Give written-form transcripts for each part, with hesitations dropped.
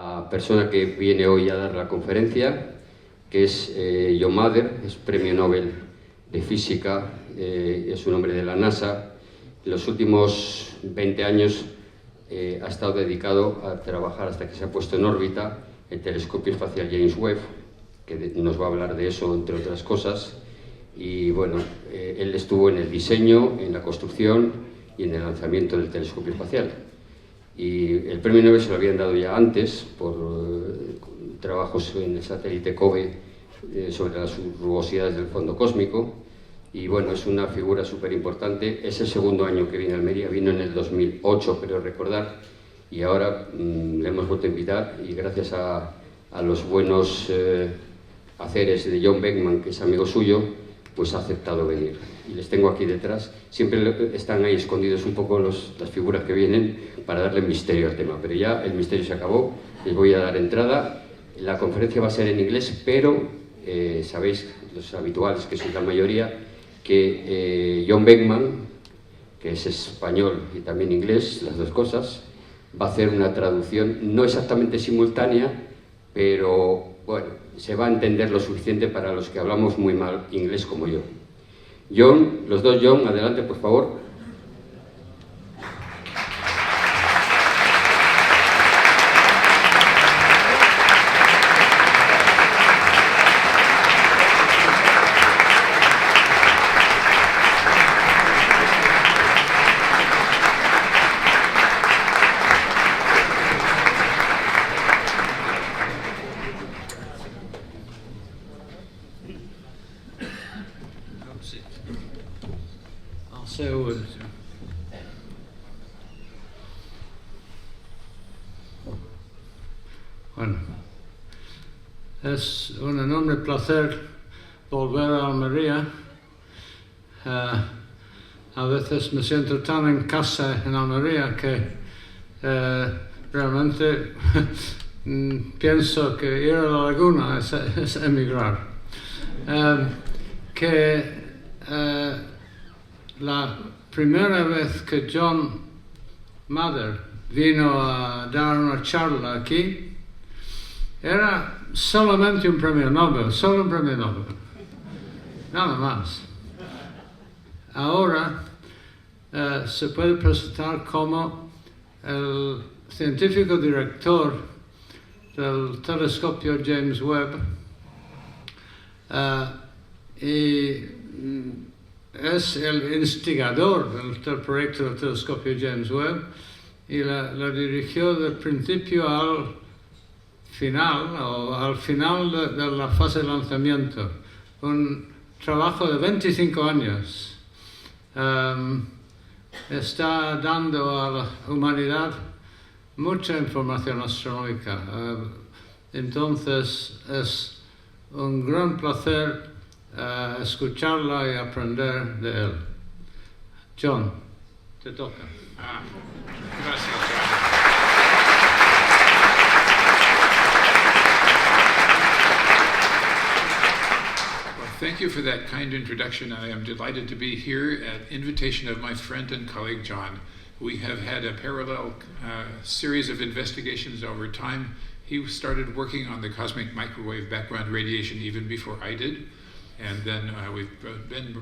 la persona que viene hoy a dar la conferencia, que es John Mather, es Premio Nobel de Física, es un hombre de la NASA. En los últimos 20 años ha estado dedicado a trabajar hasta que se ha puesto en órbita el Telescopio Espacial James Webb, que nos va a hablar de eso, entre otras cosas. Y bueno, él estuvo en el diseño, en la construcción y en el lanzamiento del Telescopio Espacial. Y el premio Nobel se lo habían dado ya antes por trabajos en el satélite COBE sobre las rugosidades del fondo cósmico. Y bueno, es una figura súper importante. Es el segundo año que viene a Almería, vino en el 2008, creo recordar, y ahora le hemos vuelto a invitar, y gracias a los buenos haceres de John Beckman, que es amigo suyo, pues ha aceptado venir. Y les tengo aquí detrás. Siempre están ahí escondidos un poco las figuras que vienen para darle misterio al tema, pero ya el misterio se acabó. Les voy a dar entrada. La conferencia va a ser en inglés, pero sabéis, los habituales, que sois la mayoría, que John Beckman, que es español y también inglés, las dos cosas, va a hacer una traducción no exactamente simultánea, pero bueno, se va a entender lo suficiente para los que hablamos muy mal inglés como yo. John, los dos John, adelante por favor. Bueno, es un enorme placer volver a Almería. A veces me siento tan en casa en Almería que realmente pienso que ir a la laguna es emigrar. La primera vez que John Mather vino a dar una charla aquí, era solamente un premio Nobel, solo un premio Nobel, nada más. Ahora se puede presentar como el científico director del Telescopio James Webb y es el instigador del proyecto del Telescopio James Webb y la dirigió del principio al final de la fase de lanzamiento. Un trabajo de 25 años. Está dando a la humanidad mucha información astronómica. Entonces es un gran placer escucharla y aprender de él. John, te toca. Gracias, John. Thank you for that kind introduction. I am delighted to be here at invitation of my friend and colleague John. We have had a parallel series of investigations over time. He started working on the cosmic microwave background radiation even before I did, and then we've been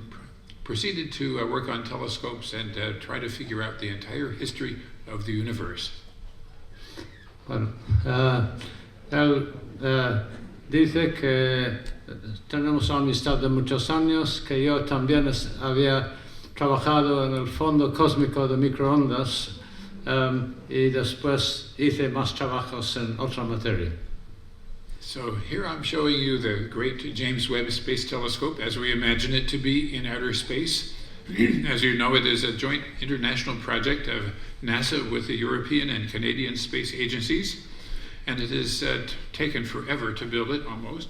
proceeded to work on telescopes and try to figure out the entire history of the universe. Bueno, él dice que tenemos una amistad de muchos años, que yo también había trabajado en el fondo cósmico de microondas y después hice más trabajos en otra materia. So here I'm showing you the great James Webb Space Telescope as we imagine it to be in outer space. As you know, it is a joint international project of NASA with the European and Canadian space agencies, and it has taken forever to build it, almost.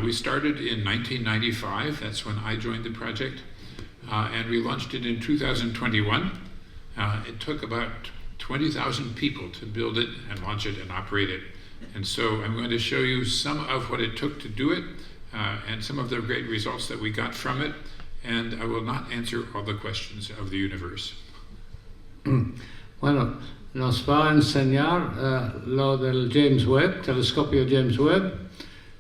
We started in 1995, that's when I joined the project, and we launched it in 2021. It took about 20,000 people to build it and launch it and operate it. And so I'm going to show you some of what it took to do it and some of the great results that we got from it, and I will not answer all the questions of the universe. Bueno, nos va a enseñar lo del James Webb, Telescopio James Webb.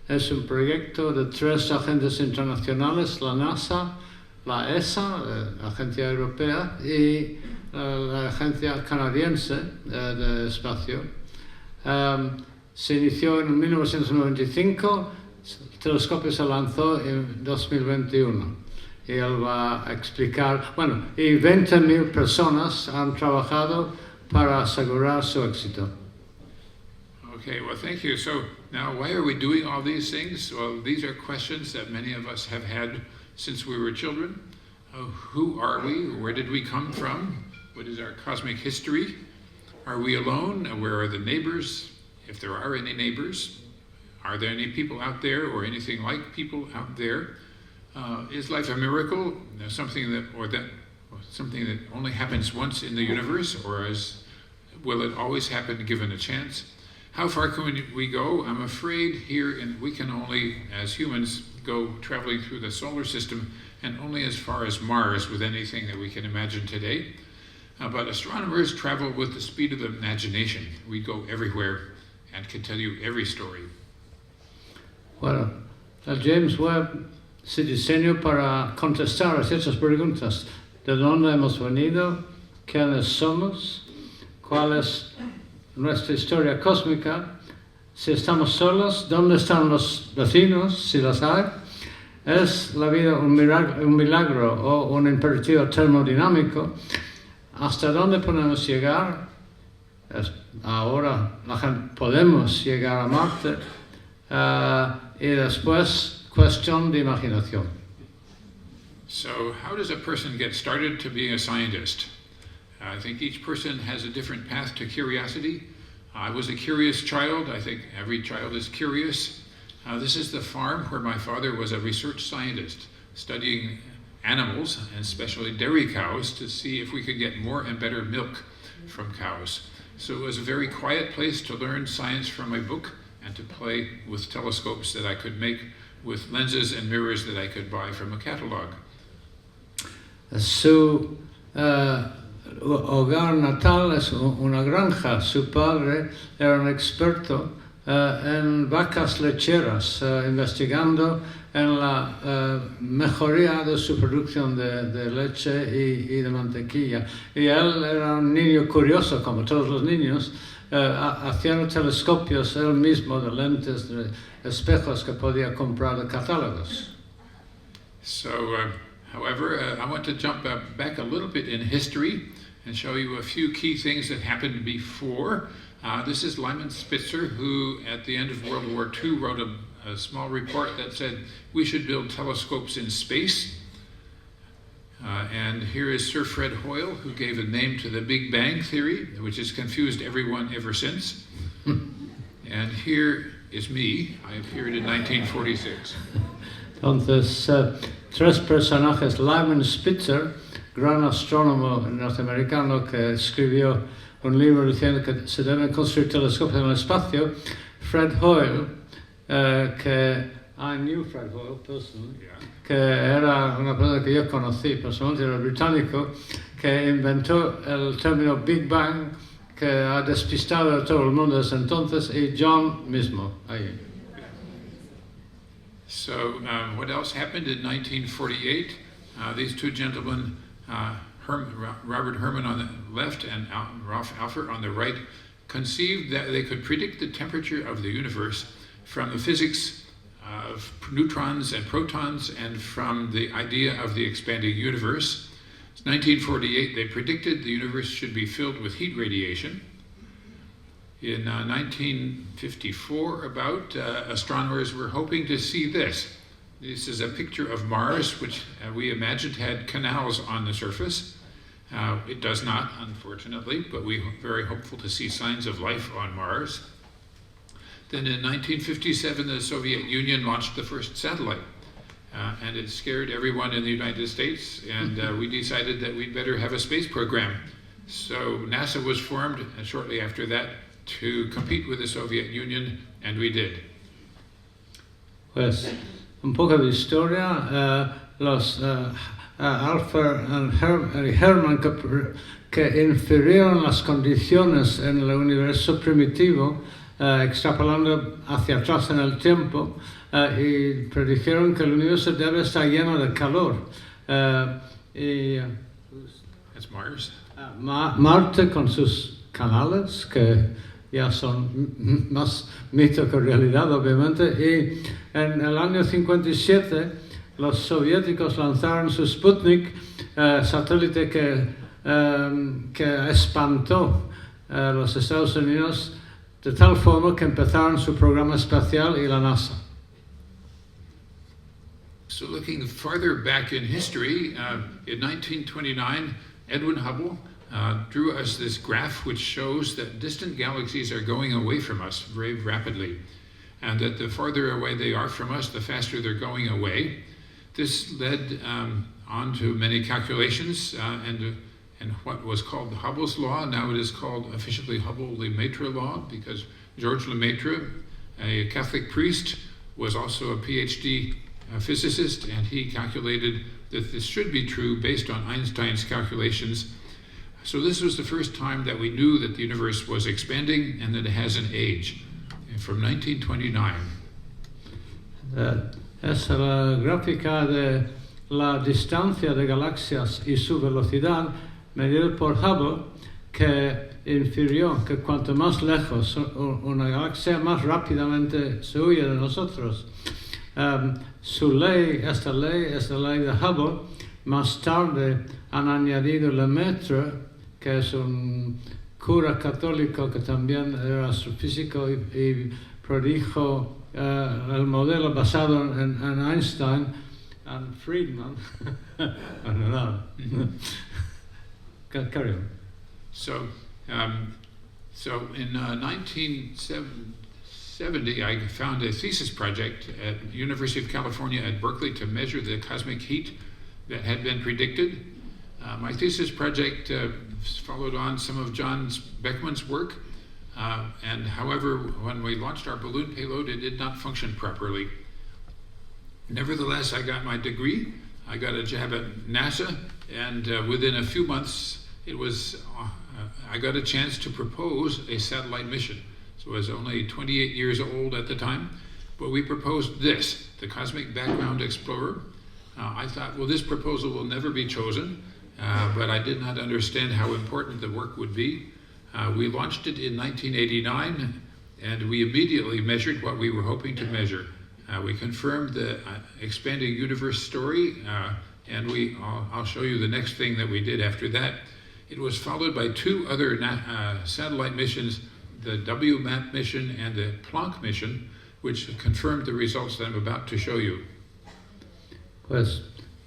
Es un proyecto de 3 agentes internacionales, la NASA, la ESA, Agencia Europea, y la Agencia Canadiense de Espacio. Se inició en 1995, el telescopio se lanzó en 2021. Y él va a explicar, bueno, y 20.000 personas han trabajado para asegurar su éxito. Okay, well, thank you. So now, why are we doing all these things? Well, these are questions that many of us have had since we were children. Who are we? Where did we come from? What is our cosmic history? Are we alone? Where are the neighbors? If there are any neighbors, are there any people out there or anything like people out there? Is life a miracle? Something that only happens once in the universe, or will it always happen given a chance? How far can we go? I'm afraid we can only, as humans, go traveling through the solar system and only as far as Mars with anything that we can imagine today. But astronomers travel with the speed of the imagination. We go everywhere and can tell you every story. Bueno, el James Webb se diseñó para contestar a ciertas preguntas. ¿De dónde hemos venido? ¿Quiénes somos? ¿Cuál es nuestra historia cósmica? Si estamos solos, ¿dónde están los vecinos, si los hay? ¿Es la vida un milagro o un imperativo termodinámico? ¿Hasta dónde podemos llegar? Ahora podemos llegar a Marte. Y después, cuestión de imaginación. So, how does a person get started to being a scientist? I think each person has a different path to curiosity. I was a curious child. I think every child is curious. This is the farm where my father was a research scientist, studying animals, and especially dairy cows, to see if we could get more and better milk from cows. So it was a very quiet place to learn science from a book and to play with telescopes that I could make with lenses and mirrors that I could buy from a catalog. Su hogar natal es una granja. Su padre era un experto en vacas lecheras, investigando en la mejoría de su producción de leche y de mantequilla. Y él era un niño curioso, como todos los niños, haciendo telescopios él mismo de lentes, de espejos que podía comprar de catálogos. So, however, I want to jump back a little bit in history and show you a few key things that happened before. This is Lyman Spitzer, who at the end of World War II wrote a small report that said we should build telescopes in space. And here is Sir Fred Hoyle, who gave a name to the Big Bang Theory, which has confused everyone ever since. And here is me. I appeared in 1946. Entonces, 3 personajes: Lyman Spitzer, gran astrónomo norteamericano que escribió un libro diciendo que se deben construir telescopios en el espacio; Fred Hoyle, que I knew Fred Hoyle personally, que era una persona que yo conocí personalmente, era británico, que inventó el término Big Bang, que ha despistado a todo el mundo desde entonces, y John mismo. Ahí. So, what else happened in 1948? These 2 gentlemen, Robert Herman on the left and Ralph Alpher on the right, conceived that they could predict the temperature of the universe from the physics of neutrons and protons and from the idea of the expanding universe. In 1948, they predicted the universe should be filled with heat radiation. In 1954, astronomers were hoping to see this. This is a picture of Mars, which we imagined had canals on the surface. It does not, unfortunately, but we're very hopeful to see signs of life on Mars. Then in 1957, the Soviet Union launched the first satellite, and it scared everyone in the United States, and we decided that we'd better have a space program. So NASA was formed shortly after that to compete with the Soviet Union, and we did. Pues un poco de historia. Los Alpher y Hermann que infirieron las condiciones en el universo primitivo, extrapolando hacia atrás en el tiempo, y predijeron que el universo debe estar lleno de calor. That's Mars. Marte con sus canales, que ya son más mito que realidad, obviamente, y en el año 57 los soviéticos lanzaron su Sputnik, satélite que espantó a los Estados Unidos de tal forma que empezaron su programa espacial y la NASA. So looking farther back in history, in 1929, Edwin Hubble drew us this graph which shows that distant galaxies are going away from us very rapidly, and that the farther away they are from us, the faster they're going away. This led on to many calculations and what was called the Hubble's law. Now it is called officially Hubble-Lemaitre law, because George Lemaitre, a Catholic priest, was also a PhD physicist, and he calculated that this should be true based on Einstein's calculations. So this was the first time that we knew that the universe was expanding and that it has an age, from 1929. Es la gráfica de la distancia de galaxias y su velocidad medida por Hubble, que infirió que cuanto más lejos una galaxia, más rápidamente se huye de nosotros. Esta ley de Hubble, más tarde han añadido Lemaitre, que es un cura católico que también era astrofísico y prodijo el modelo basado en Einstein and Friedman. Carry on. So in 1970, I found a thesis project at the University of California at Berkeley to measure the cosmic heat that had been predicted. My thesis project followed on some of John Beckman's work, and however, when we launched our balloon payload, it did not function properly. Nevertheless, I got my degree. I got a job at NASA, and within a few months, I got a chance to propose a satellite mission. So I was only 28 years old at the time, but we proposed this, the Cosmic Background Explorer. I thought, well, this proposal will never be chosen, but I did not understand how important the work would be. We launched it in 1989, and we immediately measured what we were hoping to measure. We confirmed the expanding universe story, and I'll show you the next thing that we did after that. It was followed by two other satellite missions, the WMAP mission and the Planck mission, which confirmed the results that I'm about to show you. Pues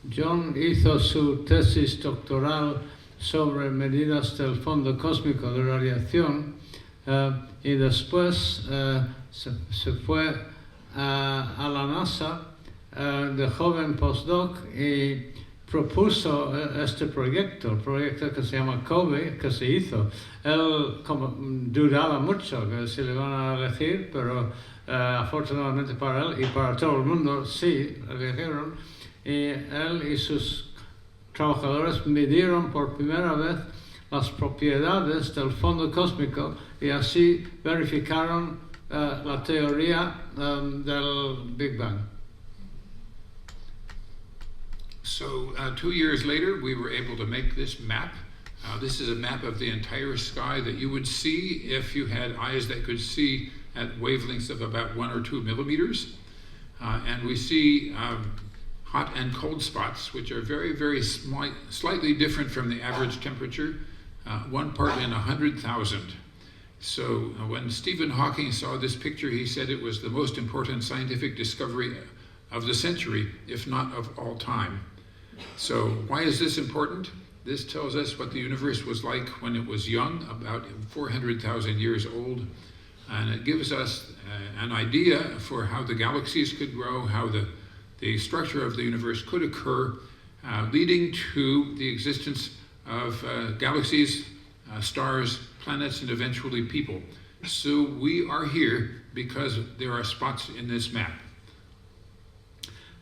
John hizo su tesis doctoral sobre medidas del fondo cósmico de radiación y después se fue a la NASA de joven postdoc y propuso este proyecto, el proyecto que se llama COBE, que se hizo. Él dudaba mucho que se le van a elegir, pero afortunadamente para él y para todo el mundo sí eligieron. Y él y sus trabajadores midieron por primera vez las propiedades del fondo cósmico y así verificaron la teoría del Big Bang. So 2 years later, we were able to make this map. This is a map of the entire sky that you would see if you had eyes that could see at wavelengths of about 1 or 2 millimeters. And we see hot and cold spots, which are very, very slightly different from the average temperature, 1 part in 100,000. So when Stephen Hawking saw this picture, he said it was the most important scientific discovery of the century, if not of all time. So why is this important? This tells us what the universe was like when it was young, about 400,000 years old. And it gives us an idea for how the galaxies could grow, how the structure of the universe could occur, leading to the existence of galaxies, stars, planets, and eventually people. So we are here because there are spots in this map.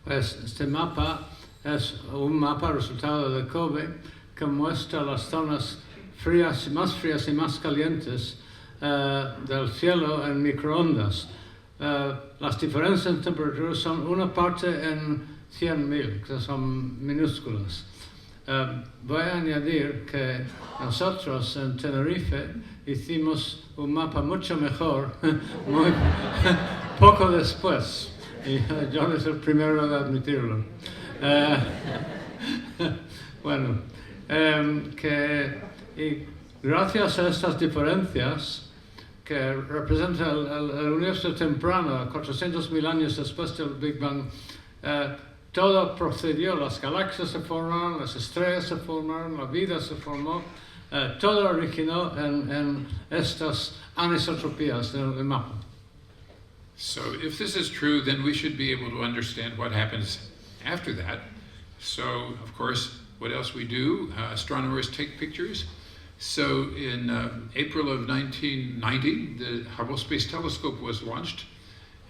Pues este mapa es un mapa resultado de COBE que muestra las zonas frías y más calientes del cielo en microondas. Las diferencias en temperatura son una parte en 100.000, que son minúsculas. Voy a añadir que nosotros en Tenerife hicimos un mapa mucho mejor, muy poco después, y John es el primero de admitirlo. Bueno, y gracias a estas diferencias, que representan el universo temprano, 400.000 años después del Big Bang, todo procedió, las galaxias se formaron, las estrellas se formaron, la vida se formó, todo originó en estas anisotropías del mapa. So if this is true, then we should be able to understand what happens after that. So, of course, what else we do? Astronomers take pictures. So in April of 1990, the Hubble Space Telescope was launched,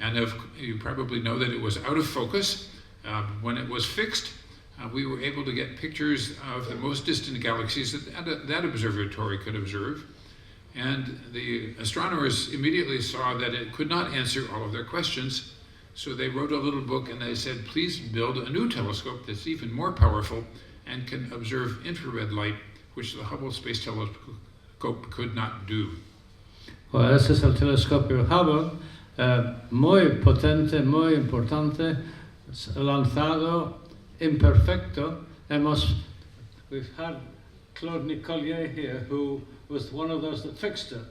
and you probably know that it was out of focus. When it was fixed, we were able to get pictures of the most distant galaxies that observatory could observe. And the astronomers immediately saw that it could not answer all of their questions, so they wrote a little book and they said, please build a new telescope that's even more powerful and can observe infrared light, which the Hubble Space Telescope could not do. Well, ese es el telescopio Hubble, muy potente, muy importante, lanzado, imperfecto. We've had Claude Nicollier here, who was one of those that fixed it.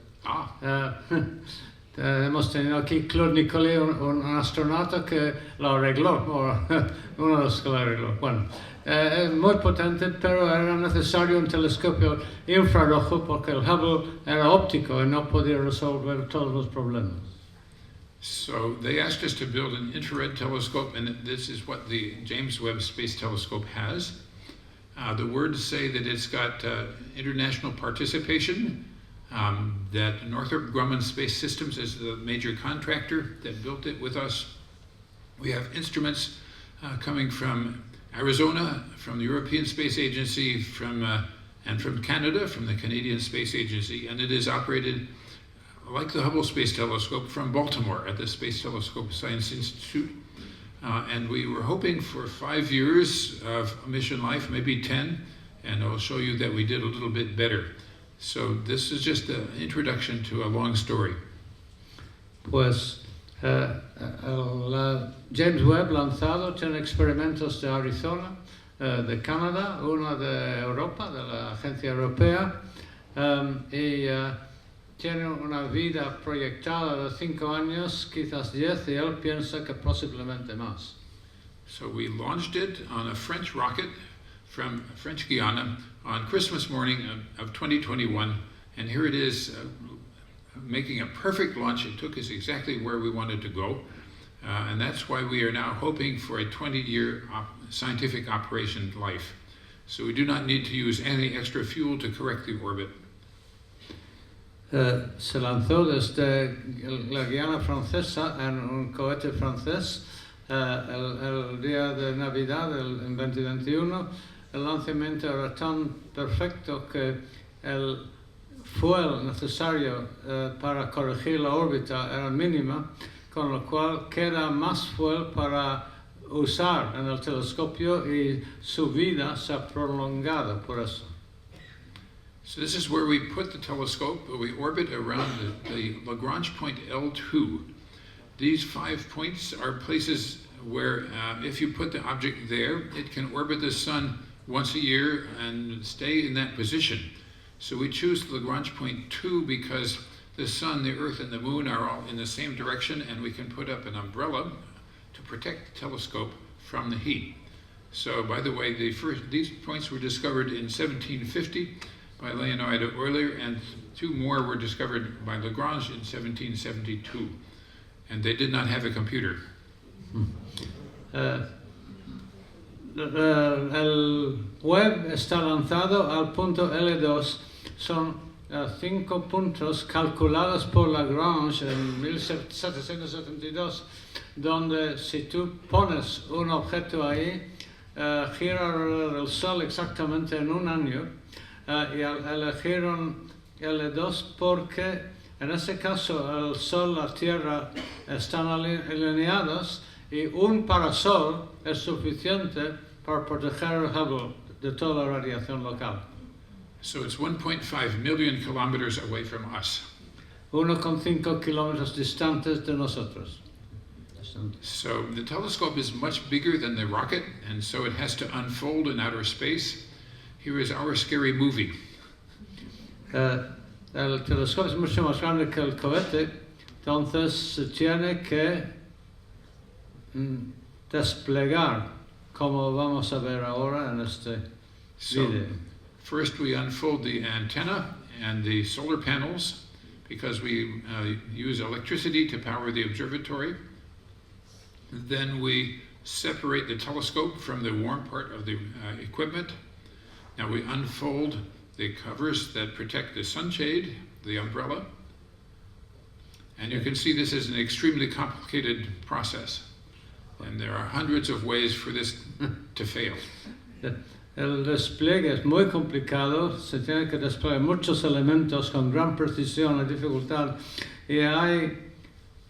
Hemos tenido aquí Claude Nicollier, un astronauta que lo arregló, uno de los que lo arregló. Bueno, es muy potente, pero era necesario un telescopio infrarrojo porque el Hubble era óptico y no podía resolver todos los problemas. So they asked us to build an infrared telescope, and this is what the James Webb Space Telescope has. The words say that it's got international participation, that Northrop Grumman Space Systems is the major contractor that built it with us. We have instruments coming from Arizona, from the European Space Agency, and from Canada, from the Canadian Space Agency, and it is operated like the Hubble Space Telescope from Baltimore at the Space Telescope Science Institute. And we were hoping for 5 years of mission life, maybe 10, and I'll show you that we did a little bit better. So this is just an introduction to a long story. Pues el James Webb lanzado tiene experimentos de Arizona, de Canadá, uno de Europa, de la Agencia Europea, y tiene una vida proyectada de 5 años, quizás 10, y él piensa que posiblemente más. So we launched it on a French rocket from French Guiana on Christmas morning of 2021, and here it is making a perfect launch. It took us exactly where we wanted to go, and that's why we are now hoping for a 20-year scientific operation life. So we do not need to use any extra fuel to correct the orbit. Se lanzó desde la Guiana francesa en un cohete francés el día de Navidad en 2021. El lanzamiento era tan perfecto que el fuel necesario para corregir la órbita era mínima, con lo cual queda más fuel para usar en el telescopio y su vida se ha prolongado por eso. So this is where we put the telescope. We orbit around the Lagrange point L2. These 5 points are places where if you put the object there, it can orbit the sun once a year and stay in that position. So we choose Lagrange point 2 because the sun, the earth, and the moon are all in the same direction, and we can put up an umbrella to protect the telescope from the heat. So, by the way, these points were discovered in 1750 by Leonardo Euler, and 2 more were discovered by Lagrange in 1772. And they did not have a computer. El Webb está lanzado al punto L2. Son 5 puntos calculados por Lagrange en 1772, donde si tú pones un objeto ahí, gira alrededor del Sol exactamente en un año, y eligieron L2 porque en ese caso el Sol y la Tierra están alineados y un parasol es suficiente para proteger el Hubble de toda la radiación local. So it's 1.5 million kilometers away from us. 1,5 kilómetros distantes de nosotros. So the telescope is much bigger than the rocket, and so it has to unfold in outer space. Here is our scary movie. El telescopio es mucho más grande que el cohete, entonces se tiene que desplegar, como vamos a ver ahora en este video. First we unfold the antenna and the solar panels because we use electricity to power the observatory. Then we separate the telescope from the warm part of the equipment. Now we unfold the covers that protect the sunshade, the umbrella. And you can see this is an extremely complicated process. And there are hundreds of ways for this to fail. El despliegue es muy complicado, se tiene que desplegar muchos elementos con gran precisión y dificultad, y hay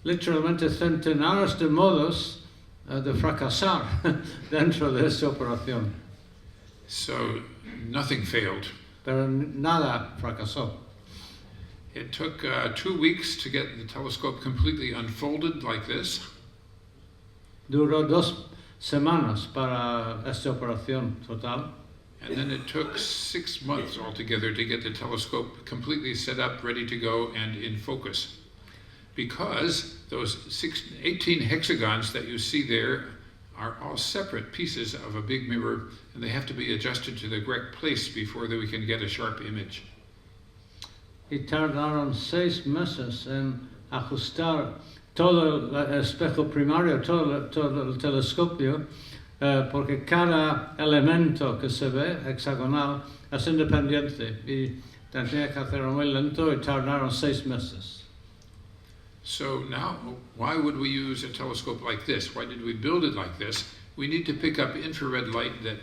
literalmente centenares de modos de fracasar dentro de esta operación. So nothing failed. Pero nada fracasó. It took 2 weeks to get the telescope completely unfolded like this. Duró 2 semanas para esta operación total. And then it took 6 months altogether to get the telescope completely set up, ready to go, and in focus. Because those 18 hexagons that you see there are all separate pieces of a big mirror, and they have to be adjusted to the correct place before that we can get a sharp image. Y tardaron 6 meses en ajustar todo el espejo primario, todo el telescopio, porque cada elemento que se ve hexagonal es independiente y tenía que hacerlo muy lento y tardaron 6 meses. So now, why would we use a telescope like this? Why did we build it like this? We need to pick up infrared light that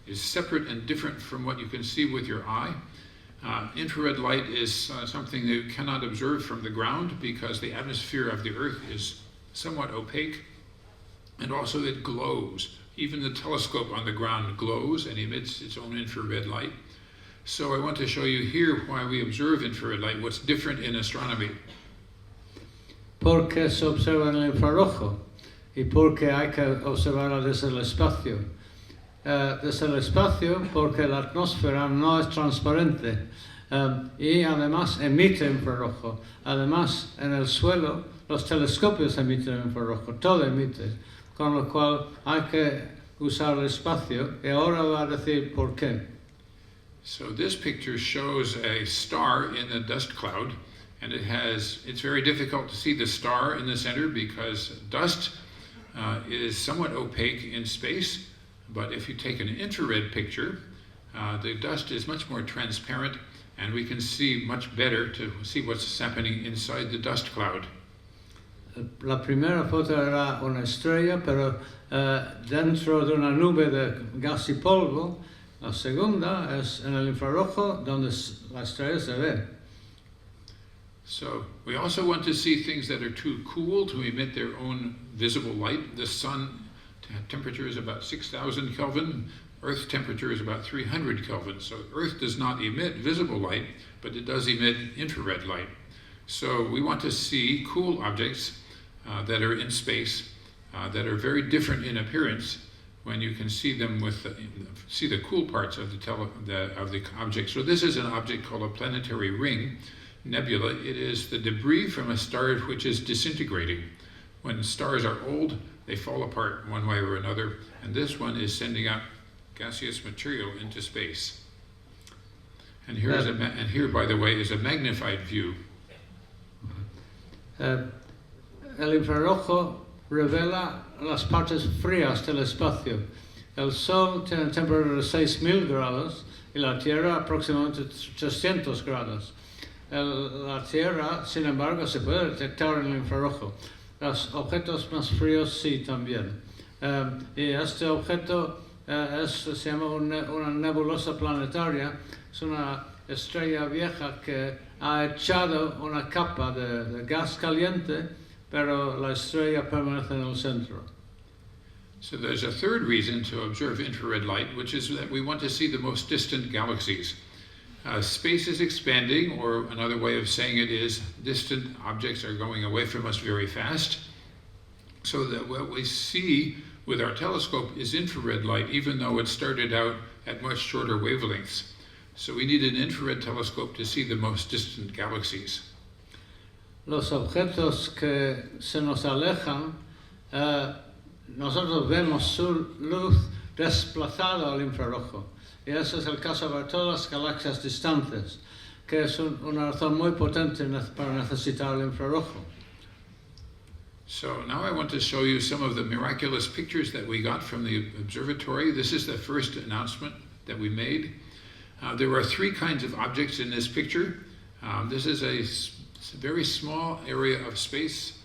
is separate and different from what you can see with your eye. Infrared light is something that you cannot observe from the ground because the atmosphere of the Earth is somewhat opaque, and also it glows. Even the telescope on the ground glows and emits its own infrared light. So I want to show you here why we observe infrared light, what's different in astronomy. Porque se observa en el infrarrojo y porque hay que observarla desde el espacio. Desde el espacio porque la atmósfera no es transparente y además emite infrarrojo. Además, en el suelo los telescopios emiten infrarrojo, todo emite, con lo cual hay que usar el espacio, y ahora va a decir por qué. So this picture shows a star in a dust cloud, and it's very difficult to see the star in the center because dust is somewhat opaque in space. But if you take an infrared picture, the dust is much more transparent, and we can see much better to see what's happening inside the dust cloud. La primera foto era una estrella, pero dentro de una nube de gas y polvo. La segunda es en el infrarrojo, donde la estrella se ve. So we also want to see things that are too cool to emit their own visible light. The sun temperature is about 6,000 Kelvin. Earth temperature is about 300 Kelvin. So Earth does not emit visible light, but it does emit infrared light. So we want to see cool objects that are in space that are very different in appearance when you can see them see the cool parts of the object. So this is an object called a planetary ring nebula. It is the debris from a star which is disintegrating. When stars are old, they fall apart one way or another, and this one is sending out gaseous material into space. And here, by the way, is a magnified view. El infrarrojo revela las partes frías del espacio. El Sol tiene temperatura de 6,000 grados y la Tierra aproximadamente 300 grados. La Tierra, sin embargo, se puede detectar en el infrarrojo. Los objetos más fríos sí también. Y este objeto se llama una nebulosa planetaria, es una estrella vieja que ha echado una capa de gas caliente, pero la estrella permanece en el centro. So there's a third reason to observe infrared light, which is that we want to see the most distant galaxies. Space is expanding, or another way of saying it is distant objects are going away from us very fast, so that what we see with our telescope is infrared light, even though it started out at much shorter wavelengths. So we need an infrared telescope to see the most distant galaxies. Los objetos que se nos alejan, nosotros vemos su luz desplazada al infrarrojo. Y ese es el caso para todas las galaxias distantes, que es una razón muy potente para necesitar el infrarrojo. So now I want to show you some of the miraculous pictures that we got from the observatory. This is the first announcement that we made. There are three kinds of objects in this picture. This is a very small area of space.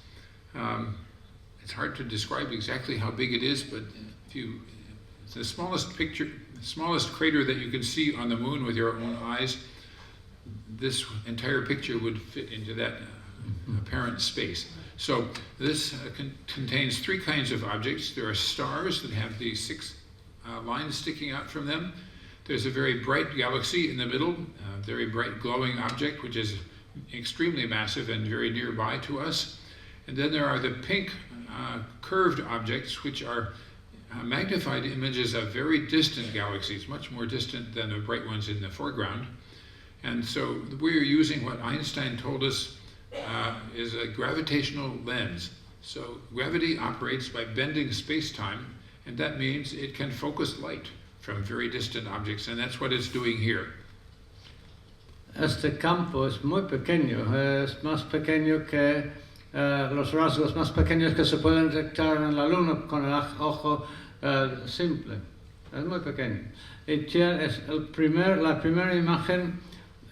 It's hard to describe exactly how big it is, but it's the smallest crater that you can see on the moon with your own eyes. This entire picture would fit into that apparent space. So this contains three kinds of objects. There are stars that have these 6 lines sticking out from them. There's a very bright galaxy in the middle, a very bright glowing object, which is extremely massive and very nearby to us. And then there are the pink curved objects, which are magnified images of very distant galaxies, much more distant than the bright ones in the foreground. And so we're using what Einstein told us is a gravitational lens. So gravity operates by bending space-time, and that means it can focus light from very distant objects, and that's what it's doing here. Este campo es muy pequeño, es más pequeño que los rasgos más pequeños que se pueden detectar en la Luna con el ojo simple. Es muy pequeño. Y es la primera imagen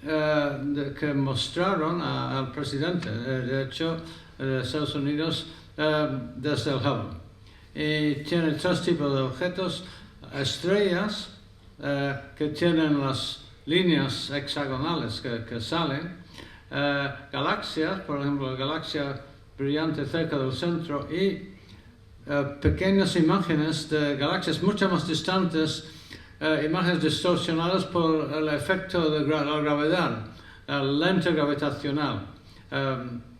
que mostraron al presidente, de hecho, de Estados Unidos, desde el Hubble. Y tiene 3 tipos de objetos: estrellas que tienen las líneas hexagonales que salen, galaxias, por ejemplo, la galaxia brillante cerca del centro, y pequeñas imágenes de galaxias mucho más distantes, imágenes distorsionadas por el efecto de la gravedad, el lente gravitacional.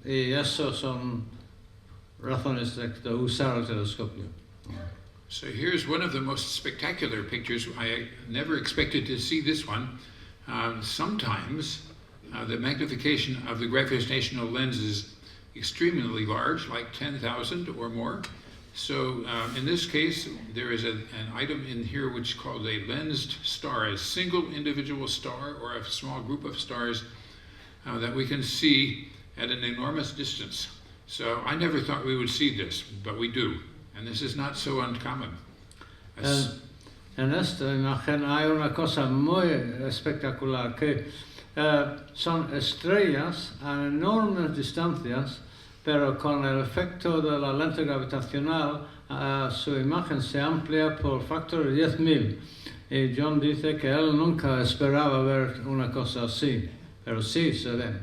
Y eso son razones de usar el telescopio. So here's one of the most spectacular pictures. I never expected to see this one. Sometimes the magnification of the gravitational lens is extremely large, like 10,000 or more. So in this case, there is an item in here which is called a lensed star, a single individual star or a small group of stars that we can see at an enormous distance. So I never thought we would see this, but we do. And this is not so uncommon. En esta imagen hay una cosa muy espectacular, que son estrellas a enormes distancias, pero con el efecto de la lente gravitacional su imagen se amplía por factor de 10,000. Y John dice que él nunca esperaba ver una cosa así, pero sí se ve.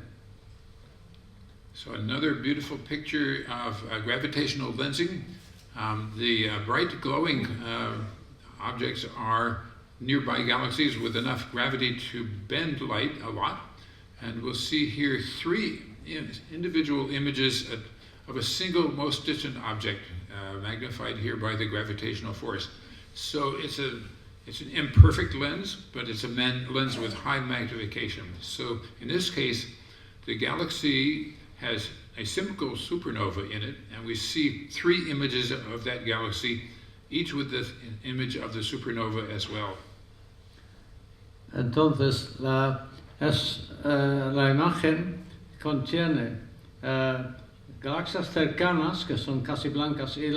So another beautiful picture of gravitational lensing. The bright glowing objects are nearby galaxies with enough gravity to bend light a lot. And we'll see here 3 individual images of a single most distant object magnified here by the gravitational force. So it's an imperfect lens, but it's a lens with high magnification. So in this case, the galaxy has a simple supernova in it, and we see 3 images of that galaxy, each with the image of the supernova as well. Entonces, la imagen contiene galaxias cercanas, que son casi blancas, y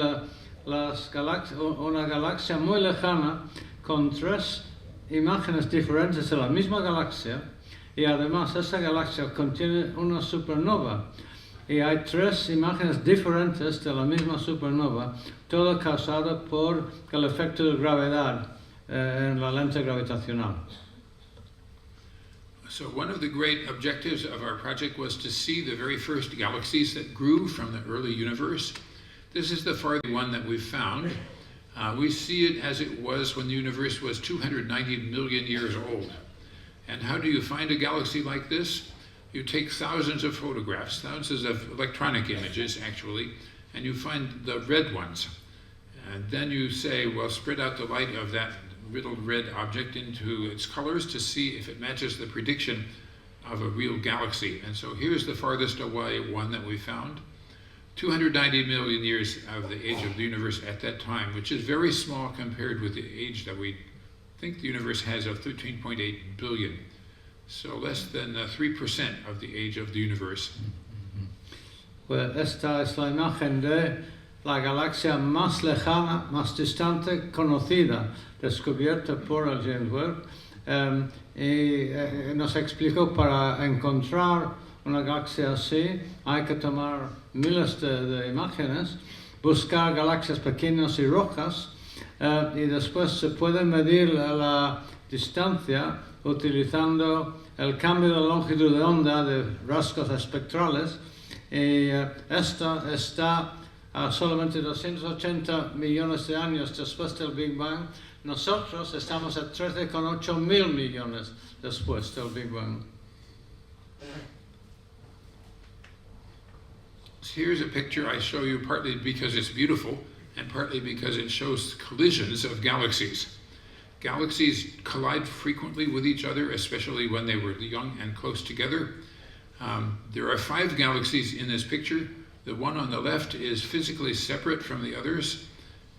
una galaxia muy lejana con 3 imágenes diferentes de la misma galaxia, y además esa galaxia contiene una supernova. Y hay 3 imágenes diferentes de la misma supernova, todo causado por el efecto de gravedad. en la lente gravitacional. So one of the great objectives of our project was to see the very first galaxies that grew from the early universe. This is the farthest one that we've found. We see it as it was when the universe was 290 million years old. And how do you find a galaxy like this? You take thousands of photographs, thousands of electronic images actually, and you find the red ones. And then you say, well, spread out the light of that little red object into its colors to see if it matches the prediction of a real galaxy. And so here's the farthest away one that we found. 290 million years of the age of the universe at that time, which is very small compared with the age that we think the universe has of 13.8 billion. So less than 3% of the age of the universe. Pues esta es la imagen de la galaxia más lejana, más distante, conocida, descubierta por el James Webb. Nos explicó para encontrar una galaxia así hay que tomar miles de imágenes, buscar galaxias pequeñas y rojas, y después se puede medir la distancia utilizando el cambio de longitud de onda de rasgos espectrales, y esta está a solamente 280 millones de años después del Big Bang. Nosotros estamos a 13,8 mil millones después del Big Bang. Here's a picture I show you partly because it's beautiful and partly because it shows collisions of galaxies. Galaxies collide frequently with each other, especially when they were young and close together. There are 5 galaxies in this picture. The one on the left is physically separate from the others,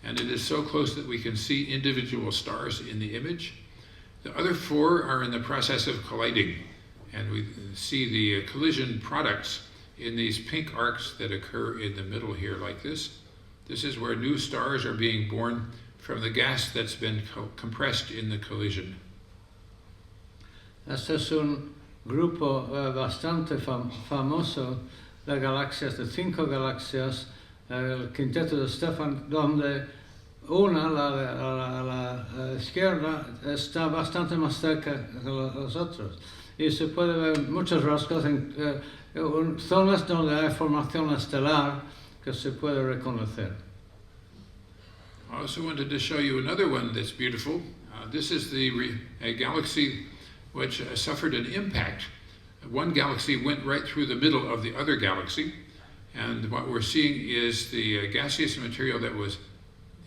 and it is so close that we can see individual stars in the image. The other 4 are in the process of colliding, and we see the collision products in these pink arcs that occur in the middle here like this. This is where new stars are being born from the gas that's been compressed in the collision. Este es un grupo bastante famoso de galaxias, de 5 galaxias, el quinteto de Stefan, donde una, a la izquierda, está bastante más cerca que los otros. Y se puede ver muchos rasgos en zonas donde hay formación estelar que se puede reconocer. I also wanted to show you another one that's beautiful. This is a galaxy which suffered an impact. One galaxy went right through the middle of the other galaxy, and what we're seeing is the gaseous material that was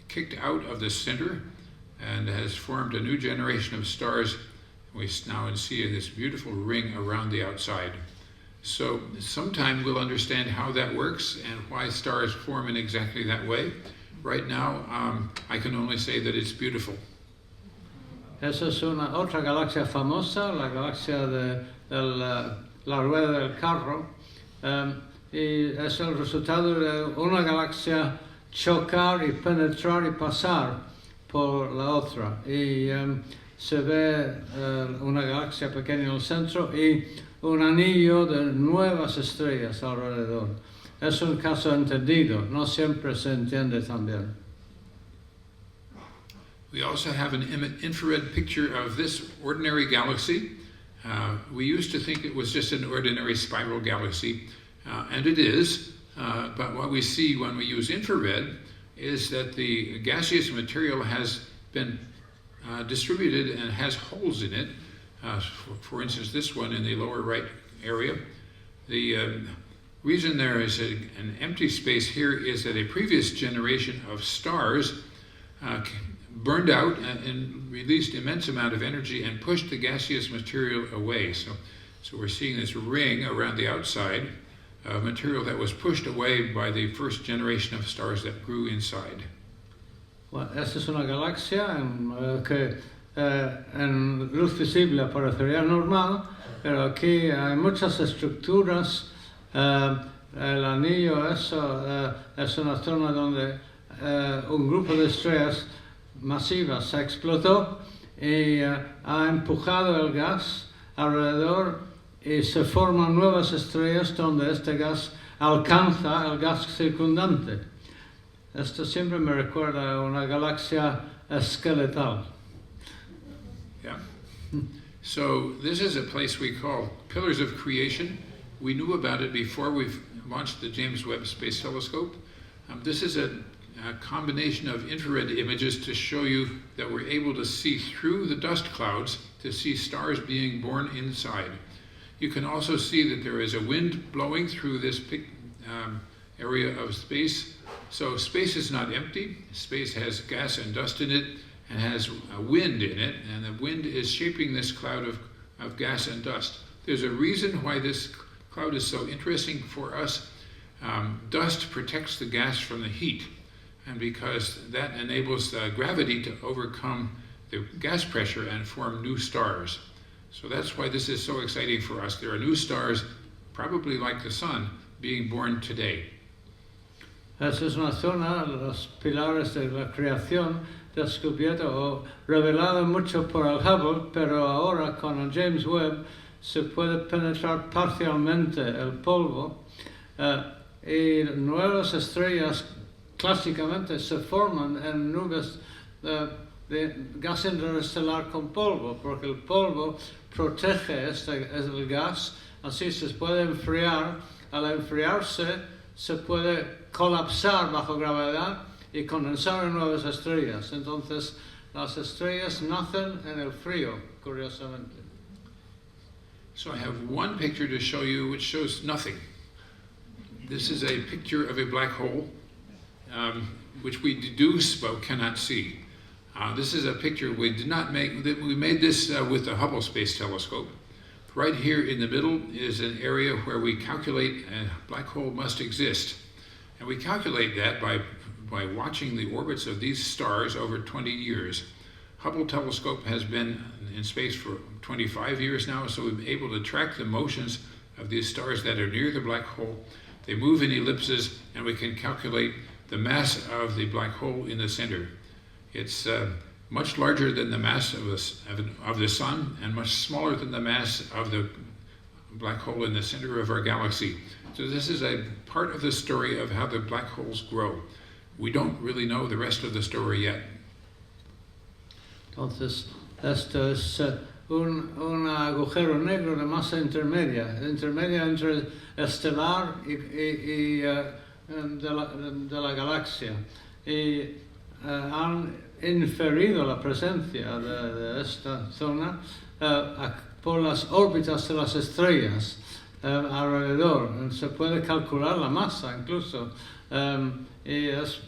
kicked out of the center and has formed a new generation of stars. We now see this beautiful ring around the outside. So sometime we'll understand how that works and why stars form in exactly that way. Right now, I can only say that it's beautiful. Esa es una otra galaxia famosa, la galaxia de la rueda del carro, y es el resultado de una galaxia chocar y penetrar y pasar por la otra. Y se ve una galaxia pequeña en el centro y un anillo de nuevas estrellas alrededor. Es un caso entendido, no siempre se entiende tan bien. We also have an infrared picture of this ordinary galaxy. We used to think it was just an ordinary spiral galaxy, and it is, but what we see when we use infrared is that the gaseous material has been distributed and has holes in it. For instance, this one in the lower right area. The reason there is an empty space here is that a previous generation of stars burned out and released immense amount of energy and pushed the gaseous material away. So we're seeing this ring around the outside, material that was pushed away by the first generation of stars that grew inside. Bueno, esta es una galaxia que en luz visible parecería normal, pero aquí hay muchas estructuras. El anillo es una zona donde un grupo de estrellas masivas se explotó y ha empujado el gas alrededor y se forman nuevas estrellas donde este gas alcanza el gas circundante. Esto siempre me recuerda a una galaxia esqueletal. So this is a place we call Pillars of Creation. We knew about it before we launched the James Webb Space Telescope. This is a combination of infrared images to show you that we're able to see through the dust clouds to see stars being born inside. You can also see that there is a wind blowing through this area of space. So space is not empty. Space has gas and dust in it and has a wind in it, and the wind is shaping this cloud of gas and dust. There's a reason why this cloud is so interesting for us. Dust protects the gas from the heat, and because that enables gravity to overcome the gas pressure and form new stars. So that's why this is so exciting for us. There are new stars, probably like the sun, being born today. Esa es una zona, los pilares de la creación, descubierto o revelado mucho por el Hubble, pero ahora con el James Webb se puede penetrar parcialmente el polvo y nuevas estrellas clásicamente se forman en nubes de gas interestelar con polvo, porque el polvo protege el gas, así se puede enfriar. Al enfriarse se puede colapsar bajo gravedad y condensar en nuevas estrellas. Entonces, las estrellas nacen en el frío, curiosamente. So I have one picture to show you which shows nothing. This is a picture of a black hole, which we deduce but cannot see. This is a picture we did not make. We made this with the Hubble Space Telescope. Right here in the middle is an area where we calculate a black hole must exist. And we calculate that by watching the orbits of these stars over 20 years. Hubble telescope has been in space for 25 years now, so we've been able to track the motions of these stars that are near the black hole. They move in ellipses, and we can calculate the mass of the black hole in the center. It's much larger than the mass of the sun, and much smaller than the mass of the black hole in the center of our galaxy. So this is a part of the story of how the black holes grow. We don't really know the rest of the story yet. Entonces, esto es un agujero negro de masa intermedia entre estelar y de la galaxia. Y han inferido la presencia de esta zona por las órbitas de las estrellas alrededor. Se puede calcular la masa incluso, y es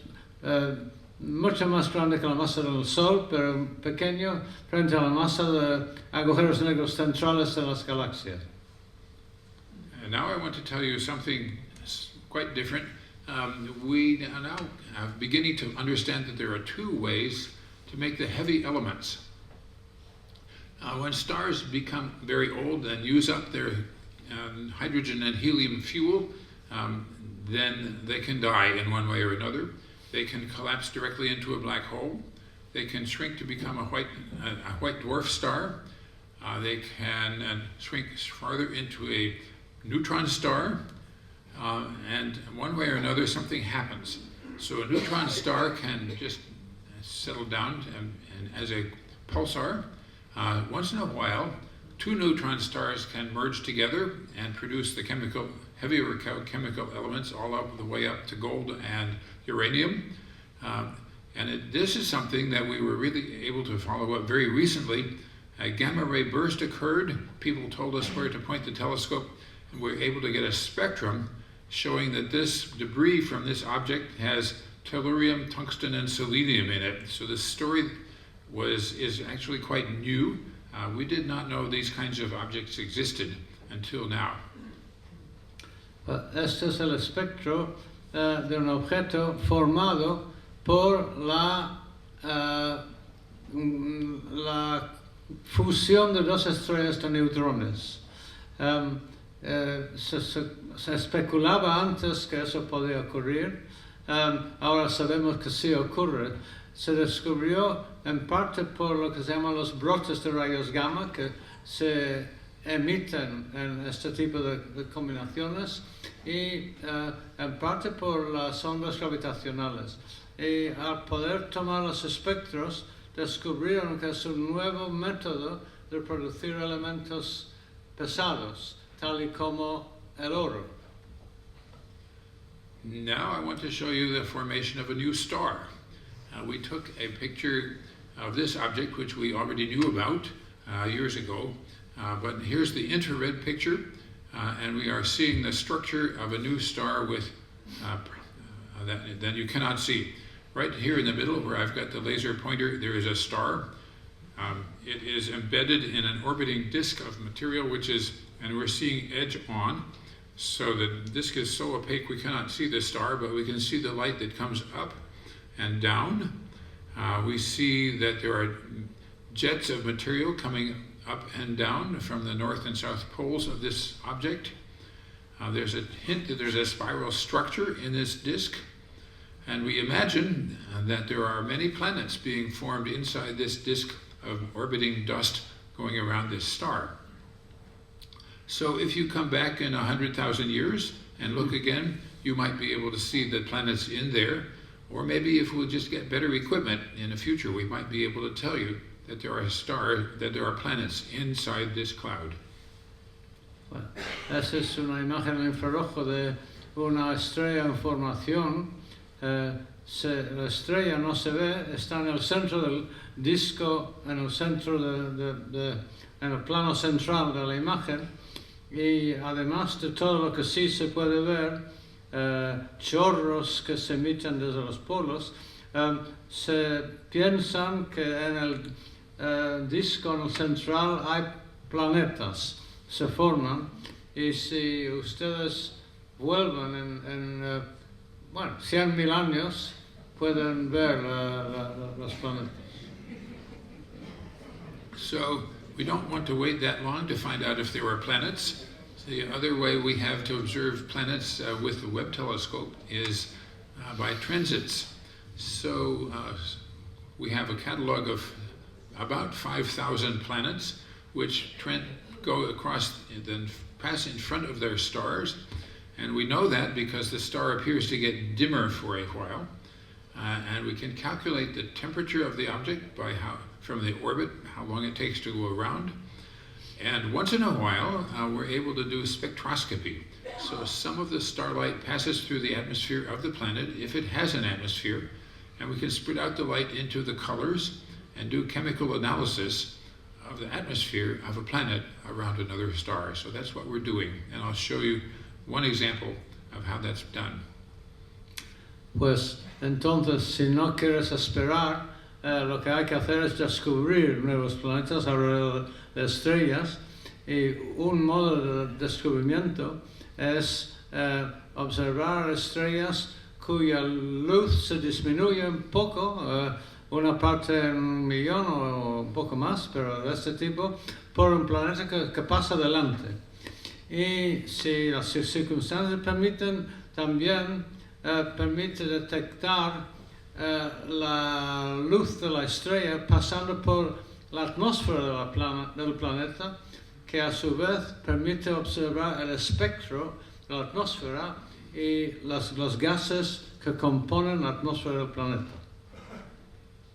mucho más grande que la masa del Sol, pero pequeño frente a la masa de agujeros negros centrales de las galaxias. And now I want to tell you something quite different. We are now beginning to understand that there are two ways to make the heavy elements. When stars become very old and use up their hydrogen and helium fuel, then they can die in one way or another. They can collapse directly into a black hole. They can shrink to become a white dwarf star. They can shrink farther into a neutron star. And one way or another, something happens. So a neutron star can just settle down and as a pulsar. Once in a while, two neutron stars can merge together and produce the heavier chemical elements all up the way up to gold and uranium. This is something that we were really able to follow up very recently. A gamma ray burst occurred. People told us where to point the telescope, and we were able to get a spectrum showing that this debris from this object has tellurium, tungsten, and selenium in it. So this story is actually quite new. We did not know these kinds of objects existed until now. Este es el espectro de un objeto formado por la fusión de dos estrellas de neutrones. Se especulaba antes que eso podía ocurrir, ahora sabemos que sí ocurre. Se descubrió en parte por lo que se llaman los brotes de rayos gamma que se emiten en este tipo de combinaciones y en parte por las ondas gravitacionales. Y al poder tomar los espectros descubrieron que es un nuevo método de producir elementos pesados, tal y como el oro. Now I want to show you the formation of a new star. We took a picture of this object, which we already knew about years ago, but here's the infrared picture, and we are seeing the structure of a new star with that you cannot see. Right here in the middle, where I've got the laser pointer, there is a star. It is embedded in an orbiting disk of material, and we're seeing edge on. So the disk is so opaque we cannot see the star, but we can see the light that comes up and down. We see that there are jets of material coming up and down from the north and south poles of this object. There's a hint that there's a spiral structure in this disk, and we imagine that there are many planets being formed inside this disk of orbiting dust going around this star. So if you come back in 100,000 years and look again, you might be able to see the planets in there, or maybe if we'll just get better equipment in the future, we might be able to tell you that there are planets inside this cloud. Bueno, esa es una imagen en infrarrojo de una estrella en formación. La estrella no se ve, está en el centro del disco, en el centro en el plano central de la imagen, y además de todo lo que sí se puede ver, chorros que se emiten desde los polos, se piensan que en el disco, en el central, hay planetas, se forman, y si ustedes vuelven en 100,000 años, pueden ver los planetas. So we don't want to wait that long to find out if there are planets. The other way we have to observe planets with the Webb telescope is by transits. So we have a catalog of about 5,000 planets which go across, then pass in front of their stars. And we know that because the star appears to get dimmer for a while. And we can calculate the temperature of the object from the orbit, how long it takes to go around. And once in a while, we're able to do spectroscopy. So some of the starlight passes through the atmosphere of the planet, if it has an atmosphere, and we can spread out the light into the colors and do chemical analysis of the atmosphere of a planet around another star. So that's what we're doing, and I'll show you one example of how that's done. Pues entonces, si no quieres esperar, lo que hay que hacer es descubrir nuevos planetas alrededor de estrellas, y un modo de descubrimiento es observar estrellas cuya luz se disminuye un poco, una parte en 1,000,000 o un poco más, pero de este tipo, por un planeta que pasa delante. Y si las circunstancias permiten, también permite detectar la luz de la estrella pasando por la atmósfera del planeta, que a su vez permite observar el espectro de la atmósfera y los gases que componen la atmósfera del planeta.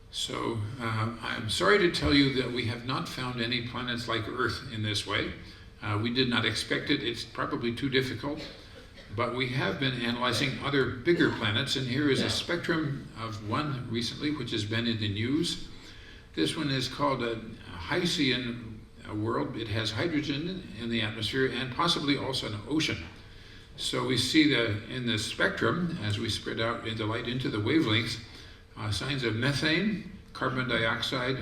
So I'm sorry to tell you that we have not found any planets like Earth in this way. We did not expect it. It's probably too difficult. But we have been analyzing other bigger planets, and here is a spectrum of one recently, which has been in the news. This one is called a Hycean world. It has hydrogen in the atmosphere and possibly also an ocean. So we see in the spectrum, as we spread out the light into the wavelengths, signs of methane, carbon dioxide,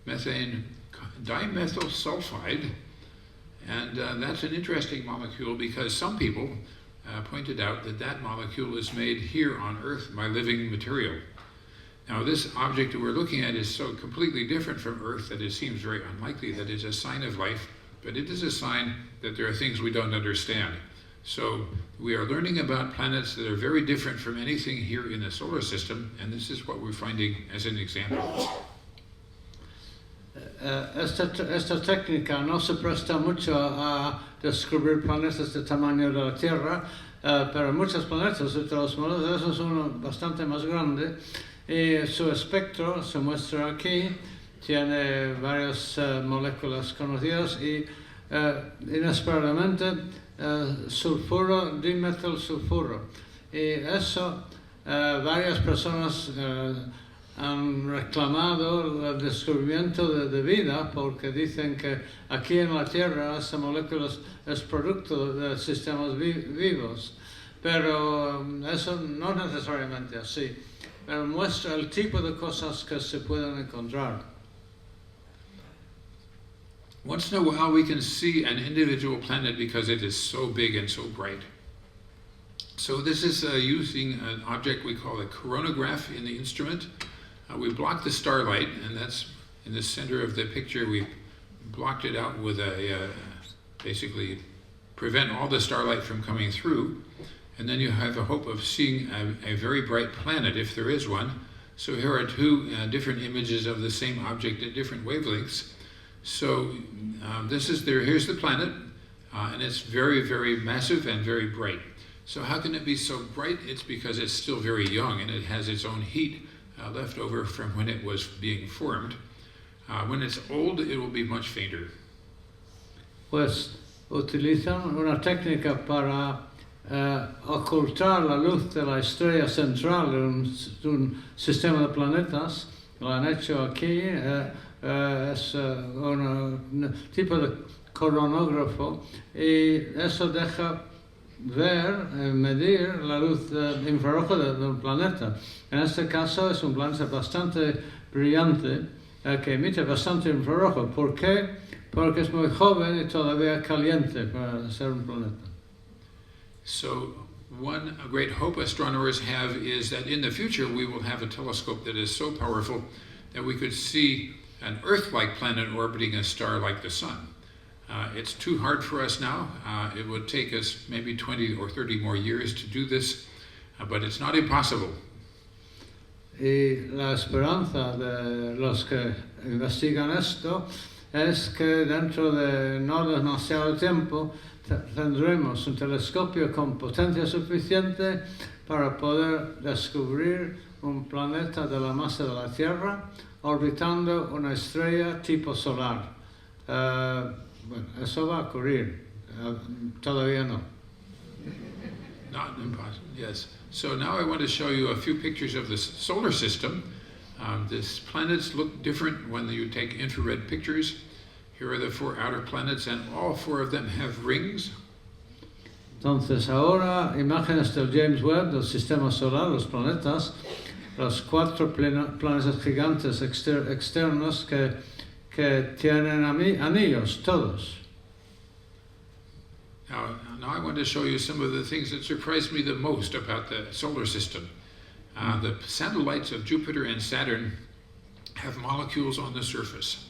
methane dimethyl sulfide, and that's an interesting molecule because some people pointed out that molecule is made here on Earth by living material. Now this object that we're looking at is so completely different from Earth that it seems very unlikely that it's a sign of life, but it is a sign that there are things we don't understand. So we are learning about planets that are very different from anything here in the solar system, and this is what we're finding as an example. Esta técnica no se presta mucho a descubrir planetas de tamaño de la Tierra, pero muchos planetas, de todos modos, eso es uno bastante más grande, y su espectro se muestra aquí, tiene varias moléculas conocidas y inesperadamente sulfuro, dimetilsulfuro. Y eso varias personas han reclamado el descubrimiento de vida porque dicen que aquí en la Tierra esa molécula es producto de sistemas vivos. Pero eso no necesariamente así. Pero muestra el tipo de cosas que se pueden encontrar. Once in a while we can see an individual planet because it is so big and so bright. So this is using an object we call a coronagraph in the instrument. We block the starlight, and that's in the center of the picture. We blocked it out with basically prevent all the starlight from coming through. And then you have a hope of seeing a very bright planet, if there is one. So here are two different images of the same object at different wavelengths. So here's the planet, and it's very, very massive and very bright. So how can it be so bright? It's because it's still very young, and it has its own heat left over from when it was being formed. When it's old, it will be much fainter. Pues utilizan una técnica para ocultar la luz de la estrella central de un sistema de planetas. Lo han hecho aquí, es un tipo de coronógrafo y eso deja ver, medir la luz infrarroja del planeta. En este caso es un planeta bastante brillante que emite bastante infrarrojo. ¿Por qué? Porque es muy joven y todavía caliente para ser un planeta. So one great hope astronomers have is that in the future we will have a telescope that is so powerful that we could see an Earth-like planet orbiting a star like the Sun. It's too hard for us now. It would take us maybe 20 or 30 more years to do this, but it's not impossible. Y la esperanza de los que investigan esto es que dentro de no demasiado tiempo tendremos un telescopio con potencia suficiente para poder descubrir un planeta de la masa de la Tierra orbitando una estrella tipo solar. Bueno, eso va a ocurrir, todavía no. Not impossible, yes. So now I want to show you a few pictures of the solar system. These planets look different when you take infrared pictures. Here are the 4 outer planets, and all 4 of them have rings. Entonces ahora imágenes del James Webb, del sistema solar, los planetas, los 4 planetas gigantes externos que tienen anillos, todos. Now I want to show you some of the things that surprised me the most about the solar system. The satellites of Jupiter and Saturn have molecules on the surface.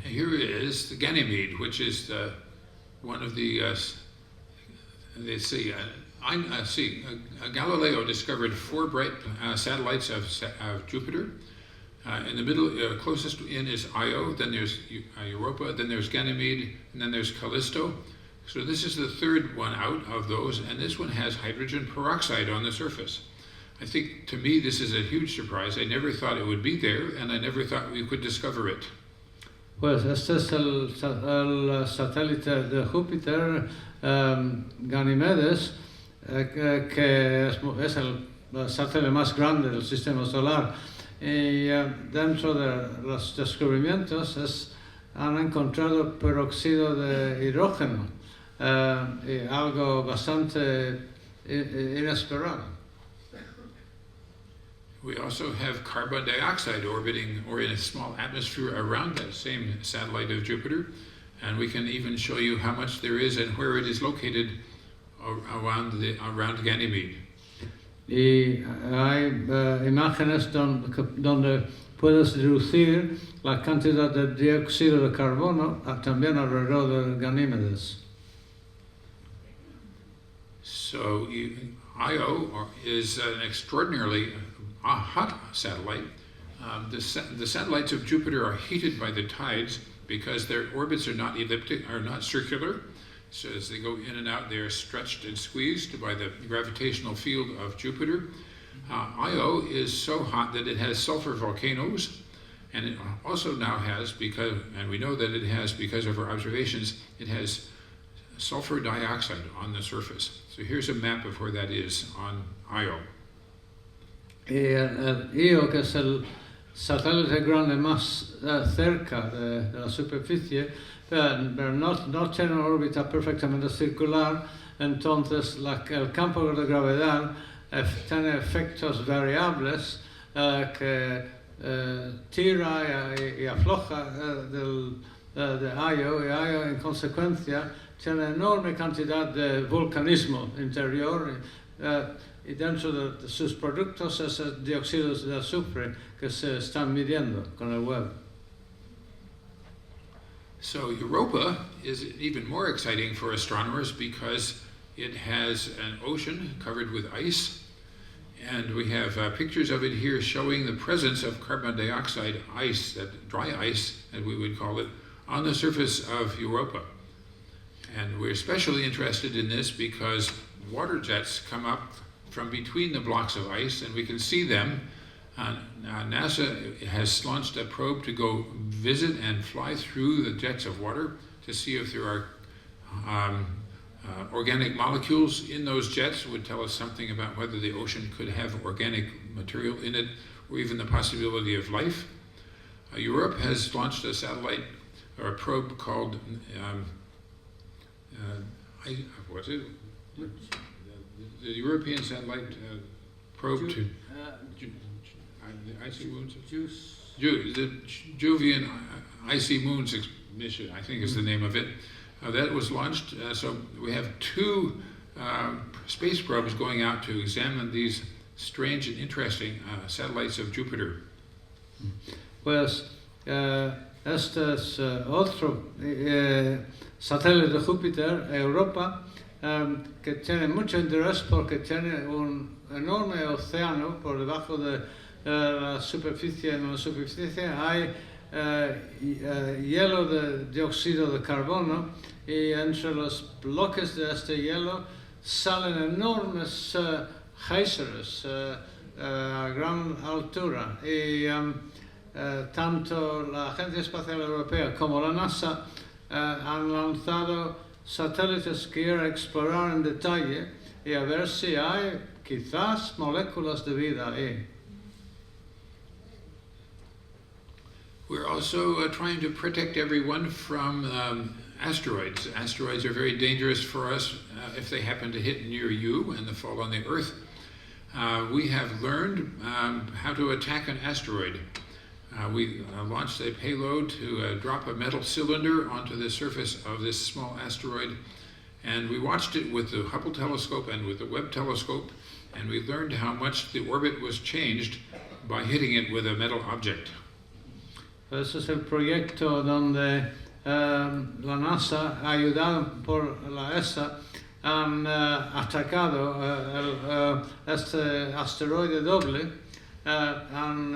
Here is the Ganymede, which is one of the, Galileo discovered 4 bright satellites of Jupiter. In the middle, closest in is Io, then there's Europa, then there's Ganymede, and then there's Callisto. So this is the 3rd one out of those, and this one has hydrogen peroxide on the surface. I think, to me, this is a huge surprise. I never thought it would be there, and I never thought we could discover it. Pues este es el satélite de Júpiter, Ganímedes, que es el satélite más grande del sistema solar. Y dentro de los descubrimientos han encontrado peróxido de hidrógeno, y algo bastante inesperado. We also have carbon dioxide orbiting or in a small atmosphere around that same satellite of Jupiter, and we can even show you how much there is and where it is located around Ganymede. Y hay imágenes donde puedes deducir la cantidad de dióxido de carbono también alrededor de Ganímedes. So Io is an extraordinarily hot satellite. The satellites of Jupiter are heated by the tides because their orbits are not elliptic, are not circular. So as they go in and out, they are stretched and squeezed by the gravitational field of Jupiter. Io is so hot that it has sulfur volcanoes, And it also now has, and we know that it has because of our observations, it has sulfur dioxide on the surface. So here's a map of where that is on Io. Y el Io, que es el satélite grande más cerca de la superficie, pero no tiene una órbita perfectamente circular, entonces el campo de gravedad tiene efectos variables que tira y afloja de Io, y Io en consecuencia tiene enorme cantidad de vulcanismo interior, y dentro de sus productos es el dióxido de azufre que se están midiendo con el Webb. So Europa is even more exciting for astronomers because it has an ocean covered with ice, and we have pictures of it here showing the presence of carbon dioxide ice, that dry ice, as we would call it, on the surface of Europa. And we're especially interested in this because water jets come up from between the blocks of ice, and we can see them. NASA has launched a probe to go visit and fly through the jets of water to see if there are organic molecules in those jets. Would tell us something about whether the ocean could have organic material in it, or even the possibility of life. Europe has launched a satellite or a probe called what's it? The European satellite probe to icy moons. The Jovian Icy Moons mission, I think is the name of it. That was launched. So we have two space probes going out to examine these strange and interesting satellites of Jupiter. Pues este es otro satélite de Júpiter, Europa, que tiene mucho interés porque tiene un enorme océano por debajo de la superficie. En la superficie hay hielo de dióxido de carbono, y entre los bloques de este hielo salen enormes géiseres a gran altura. Y tanto la Agencia Espacial Europea como la NASA han lanzado satélites que quieren explorar en detalle y a ver si hay quizás moléculas de vida ahí. We're also trying to protect everyone from asteroids. Asteroids are very dangerous for us if they happen to hit near you and they fall on the Earth. We have learned how to attack an asteroid. We launched a payload to drop a metal cylinder onto the surface of this small asteroid, and we watched it with the Hubble telescope and with the Webb telescope, and we learned how much the orbit was changed by hitting it with a metal object. Ese es el proyecto donde la NASA, ayudada por la ESA, han atacado este asteroide doble, han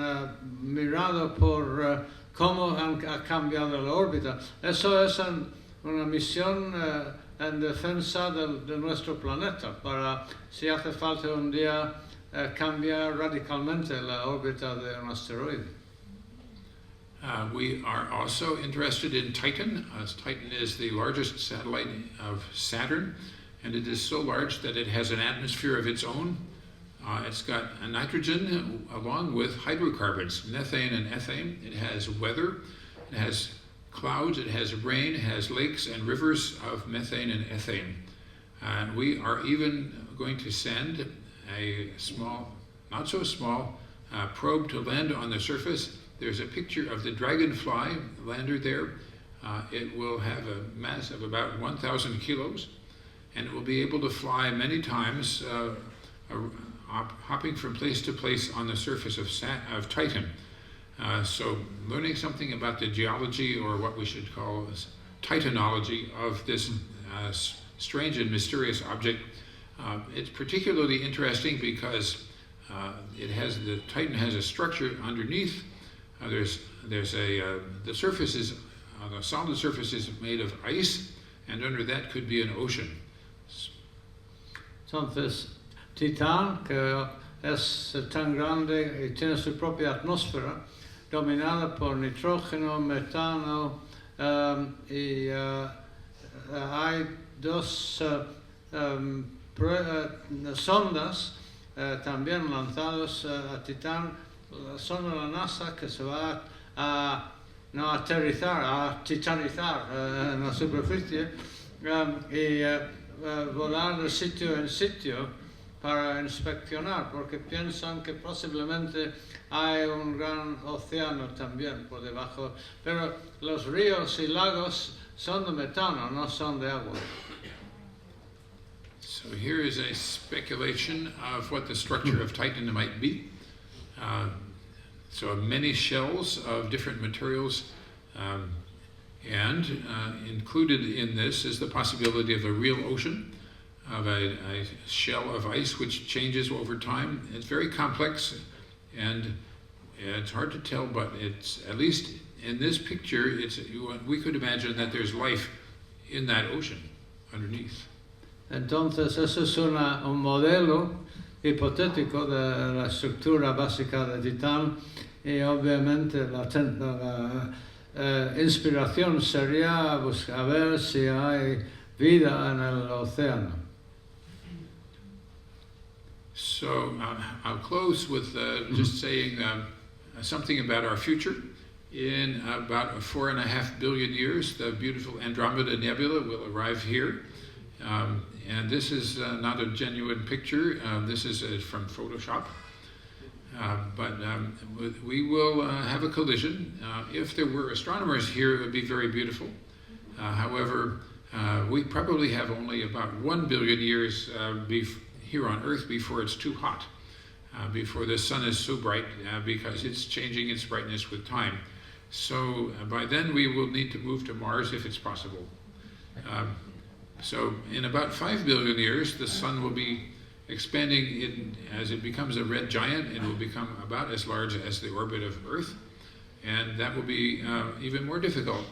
mirado por cómo ha cambiado la órbita. Eso es una misión en defensa de nuestro planeta, para si hace falta un día cambiar radicalmente la órbita de un asteroide. We are also interested in Titan. Titan is the largest satellite of Saturn, and it is so large that it has an atmosphere of its own. It's got nitrogen along with hydrocarbons, methane and ethane. It has weather, it has clouds, it has rain, it has lakes and rivers of methane and ethane. We are even going to send a small, not so small, probe to land on the surface. There's a picture of the Dragonfly lander there. It will have a mass of about 1,000 kilos, and it will be able to fly many times, hopping from place to place on the surface of Titan. So learning something about the geology, or what we should call titanology, of this strange and mysterious object. It's particularly interesting because the Titan has a structure underneath. The surface is, the solid surface is made of ice, and under that could be an ocean. Entonces, Titán, que es tan grande y tiene su propia atmósfera, dominada por nitrógeno, metano, y hay dos sondas también lanzadas a Titán, la sonda de la NASA que se va a no aterrizar, a titanizar en la superficie y volar de sitio en sitio para inspeccionar, porque piensan que posiblemente hay un gran océano también por debajo, pero los ríos y lagos son de metano, no son de agua. So here is a speculation of what the structure of Titan might be. So many shells of different materials, and included in this is the possibility of a real ocean, of a shell of ice which changes over time. It's very complex, and it's hard to tell, but it's, at least in this picture, we could imagine that there's life in that ocean underneath. Entonces eso es un modelo hipotético de la estructura básica de Titán, y obviamente la inspiración sería buscar ver si hay vida en el océano. So I'll close with just saying something about our future. In about 4.5 billion years, the beautiful Andromeda Nebula will arrive here. And this is not a genuine picture. This is from Photoshop. But we will have a collision. If there were astronomers here, it would be very beautiful. However, we probably have only about 1 billion years here on Earth before it's too hot, before the sun is so bright, because it's changing its brightness with time. So by then we will need to move to Mars if it's possible. So in about 5 billion years, the sun will be expanding as it becomes a red giant. It will become about as large as the orbit of Earth, and that will be even more difficult.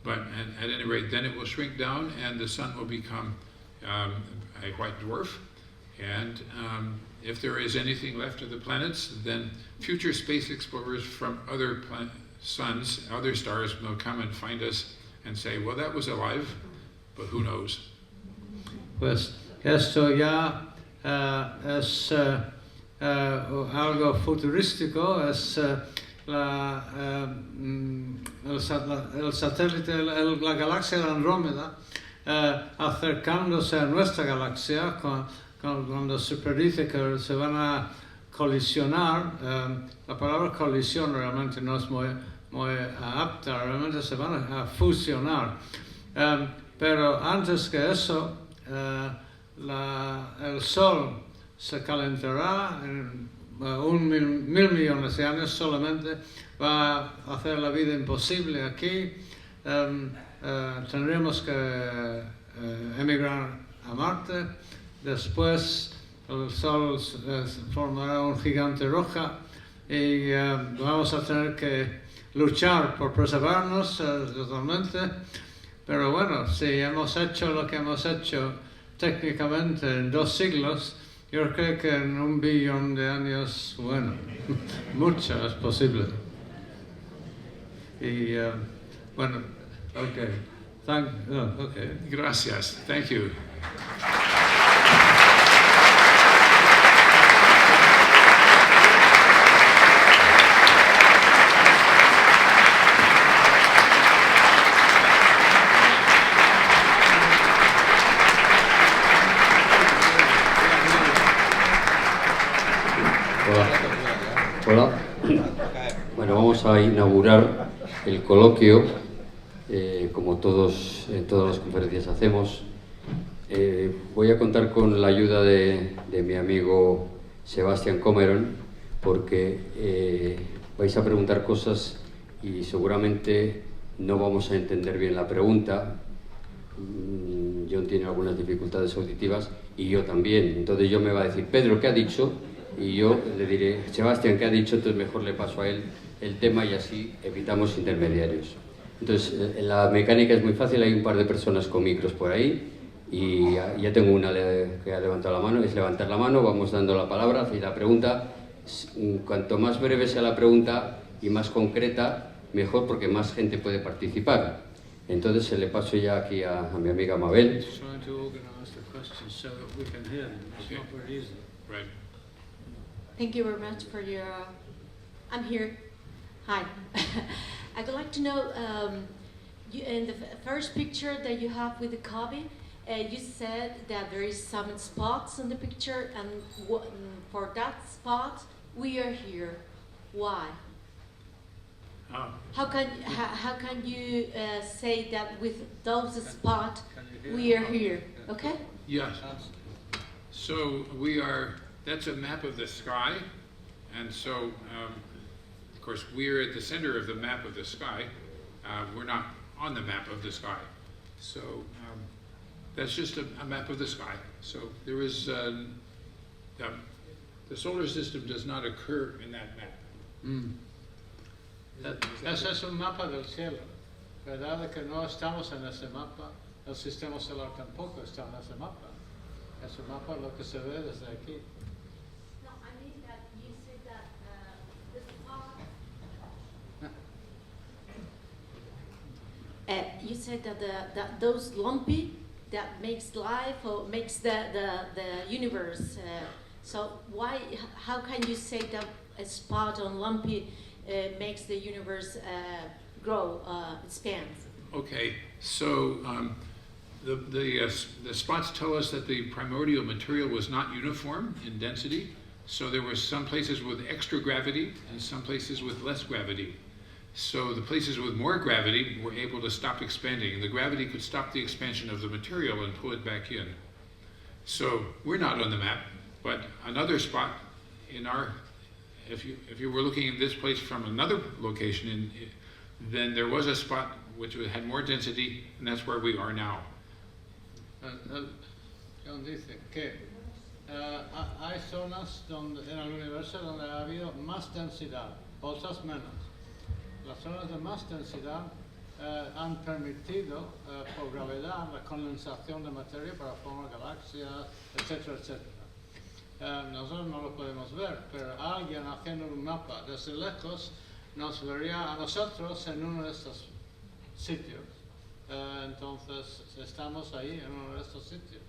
But at any rate, then it will shrink down and the sun will become a white dwarf. And if there is anything left of the planets, then future space explorers from other suns, other stars will come and find us and say, well, that was alive, but who knows? Pues esto ya es algo futurístico, es el satélite, la galaxia de Andrómeda, acercándose a nuestra galaxia, cuando se predice que se van a colisionar. La palabra colisión realmente no es muy apta, realmente se van a fusionar. Pero antes que eso, el Sol se calentará en 1.000 millones de años solamente, va a hacer la vida imposible aquí. Tendremos que emigrar a Marte. Después el Sol formará un gigante roja y vamos a tener que luchar por preservarnos totalmente. Pero bueno, si hemos hecho lo que hemos hecho técnicamente en 2 siglos, yo creo que en 1 billón de años, bueno, mucho es posible. Y bueno, okay. Okay. Gracias. Thank you. Hola. Bueno, vamos a inaugurar el coloquio, como en todas las conferencias hacemos. Voy a contar con la ayuda de mi amigo Sebastián Cameron, porque vais a preguntar cosas y seguramente no vamos a entender bien la pregunta. John tiene algunas dificultades auditivas y yo también. Entonces yo me va a decir, Pedro, ¿qué ha dicho? Y yo le diré, Sebastián, ¿qué ha dicho? Entonces mejor le paso a él el tema y así evitamos intermediarios. Entonces la mecánica es muy fácil, hay un par de personas con micros por ahí y ya tengo una que ha levantado la mano. Es levantar la mano, vamos dando la palabra y la pregunta, cuanto más breve sea la pregunta, y más concreta, mejor, porque más gente puede participar. Entonces le paso ya aquí a mi amiga Mabel. Thank you very much for your... I'm here. Hi. I would like to know, in the first picture that you have with the COBE, you said that there is some spots in the picture, and for that spot, we are here. Why? How can you say that with those spots, we are here? Okay? Yes. So we are, that's a map of the sky, and so, of course, we're at the center of the map of the sky. We're not on the map of the sky. So that's just a map of the sky. So there is, the solar system does not occur in that map. Ese es un mapa del cielo, ¿verdad? De que no estamos en ese mapa, el sistema solar tampoco está en ese mapa. Ese mapa es lo que se ve desde aquí. No, I mean that you said that the spot. You said that those lumpy that makes life or makes the universe. So why? How can you say that a spot on lumpy makes the universe grow, expand? Okay, so the spots tell us that the primordial material was not uniform in density. So there were some places with extra gravity and some places with less gravity. So the places with more gravity were able to stop expanding. The gravity could stop the expansion of the material and pull it back in. So we're not on the map, but another spot in our, if you were looking at this place from another location, then there was a spot which had more density, and that's where we are now. John dice que hay zonas donde, en el universo donde ha habido más densidad, otras menos. Las zonas de más densidad han permitido por gravedad la condensación de materia para formar galaxias, etcétera, etcétera. Nosotros no lo podemos ver, pero alguien haciendo un mapa desde lejos nos vería a nosotros en uno de estos sitios. Entonces estamos ahí en uno de estos sitios,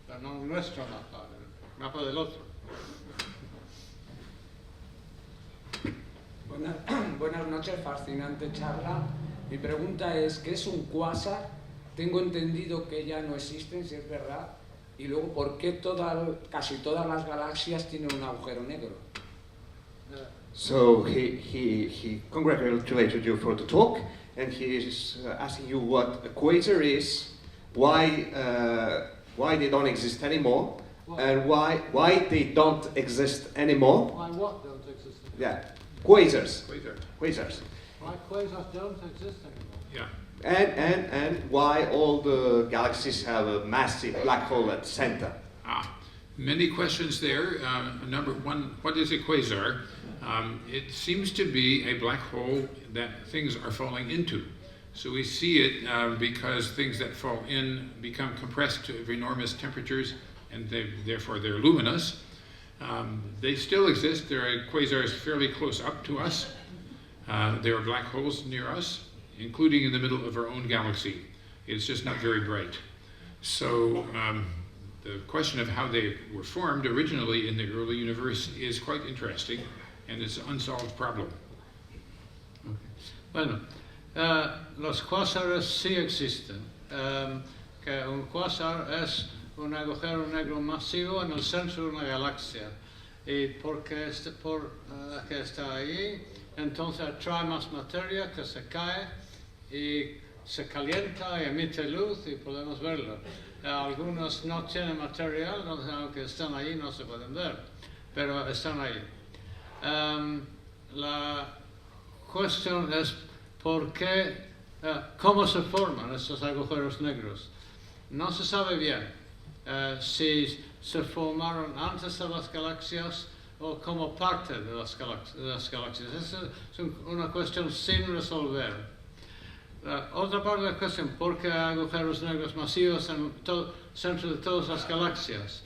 pero no en nuestro mapa, el mapa del otro. Buenas noches, fascinante charla. Mi pregunta es, ¿qué es un cuásar? Tengo entendido que ya no existen, si es verdad. Y luego, ¿por qué casi todas las galaxias tienen un agujero negro? So he congratulated you for the talk, and he is asking you what a quasar is, why they don't exist anymore, and why they don't exist anymore. Why what don't exist anymore? Yeah, quasars. Quasars. Why quasars don't exist anymore? Yeah. And why all the galaxies have a massive black hole at the center. Many questions there. Number one, what is a quasar? It seems to be a black hole that things are falling into. So we see it because things that fall in become compressed to enormous temperatures, and therefore they're luminous. They still exist. There are quasars fairly close up to us. There are black holes near us, including in the middle of our own galaxy. It's just not very bright. So the question of how they were formed originally in the early universe is quite interesting, and it's an unsolved problem. Bueno, los cuásares sí existen. Que un cuásar es un agujero negro masivo en el centro de una galaxia. Y porque que está ahí, entonces atrae más materia que se cae y se calienta y emite luz y podemos verlo. Algunos no tienen material, aunque están ahí no se pueden ver, pero están ahí. La cuestión es por qué, cómo se forman estos agujeros negros. No se sabe bien si se formaron antes de las galaxias o como parte de las galaxias. Esa es una cuestión sin resolver. Otra parte de la cuestión, ¿por qué agujeros negros masivos en el centro de todas las galaxias?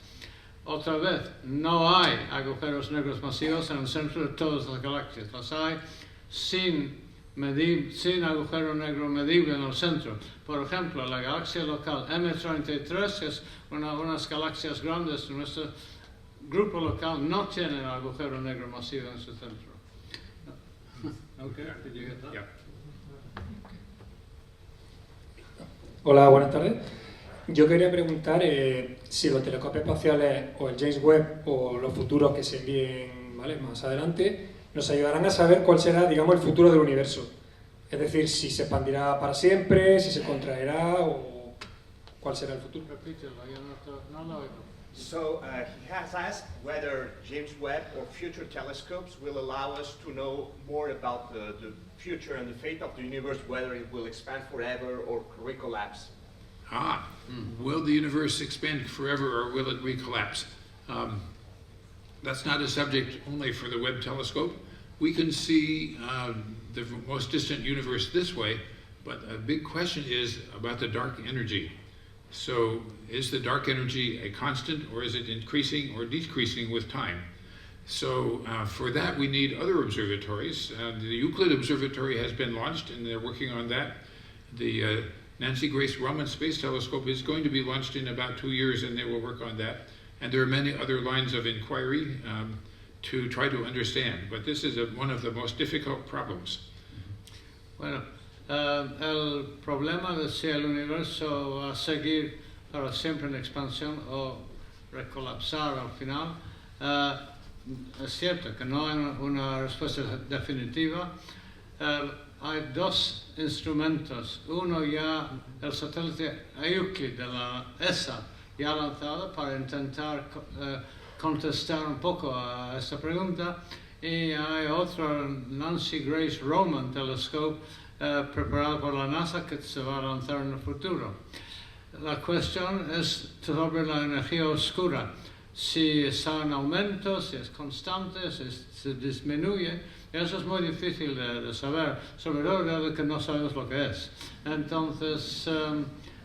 Otra vez, no hay agujeros negros masivos en el centro de todas las galaxias. Los hay sin agujero negro medible en el centro. Por ejemplo, la galaxia local M33, que es unas galaxias grandes de nuestro grupo local, no tiene agujero negro masivo en su centro. Okay, did you get that? Yeah. Hola, buenas tardes. Yo quería preguntar si los telescopios espaciales o el James Webb o los futuros que se envíen, ¿vale?, más adelante nos ayudarán a saber cuál será, digamos, el futuro del universo. Es decir, si se expandirá para siempre, si se contraerá o cuál será el futuro. So he has asked whether James Webb or future telescopes will allow us to know more about the future and the fate of the universe, whether it will expand forever or recollapse. Will the universe expand forever or will it recollapse? That's not a subject only for the Webb telescope. We can see the most distant universe this way, but a big question is about the dark energy. So is the dark energy a constant, or is it increasing or decreasing with time? So for that we need other observatories. The Euclid Observatory has been launched and they're working on that. The Nancy Grace Roman Space Telescope is going to be launched in about 2 years and they will work on that. And there are many other lines of inquiry to try to understand, but this is one of the most difficult problems. Bueno, el problema de si el universo va a seguir para siempre en expansión o recolapsar al final, es cierto que no hay una respuesta definitiva. Hay dos instrumentos. Uno ya, el satélite Euclid de la ESA, ya lanzado para intentar contestar un poco a esta pregunta. Y hay otro, Nancy Grace Roman Telescope, preparado por la NASA, que se va a lanzar en el futuro. La cuestión es sobre la energía oscura, si está en aumento, si es constante, si se disminuye. Eso es muy difícil de saber, sobre todo dado que no sabemos lo que es. Entonces,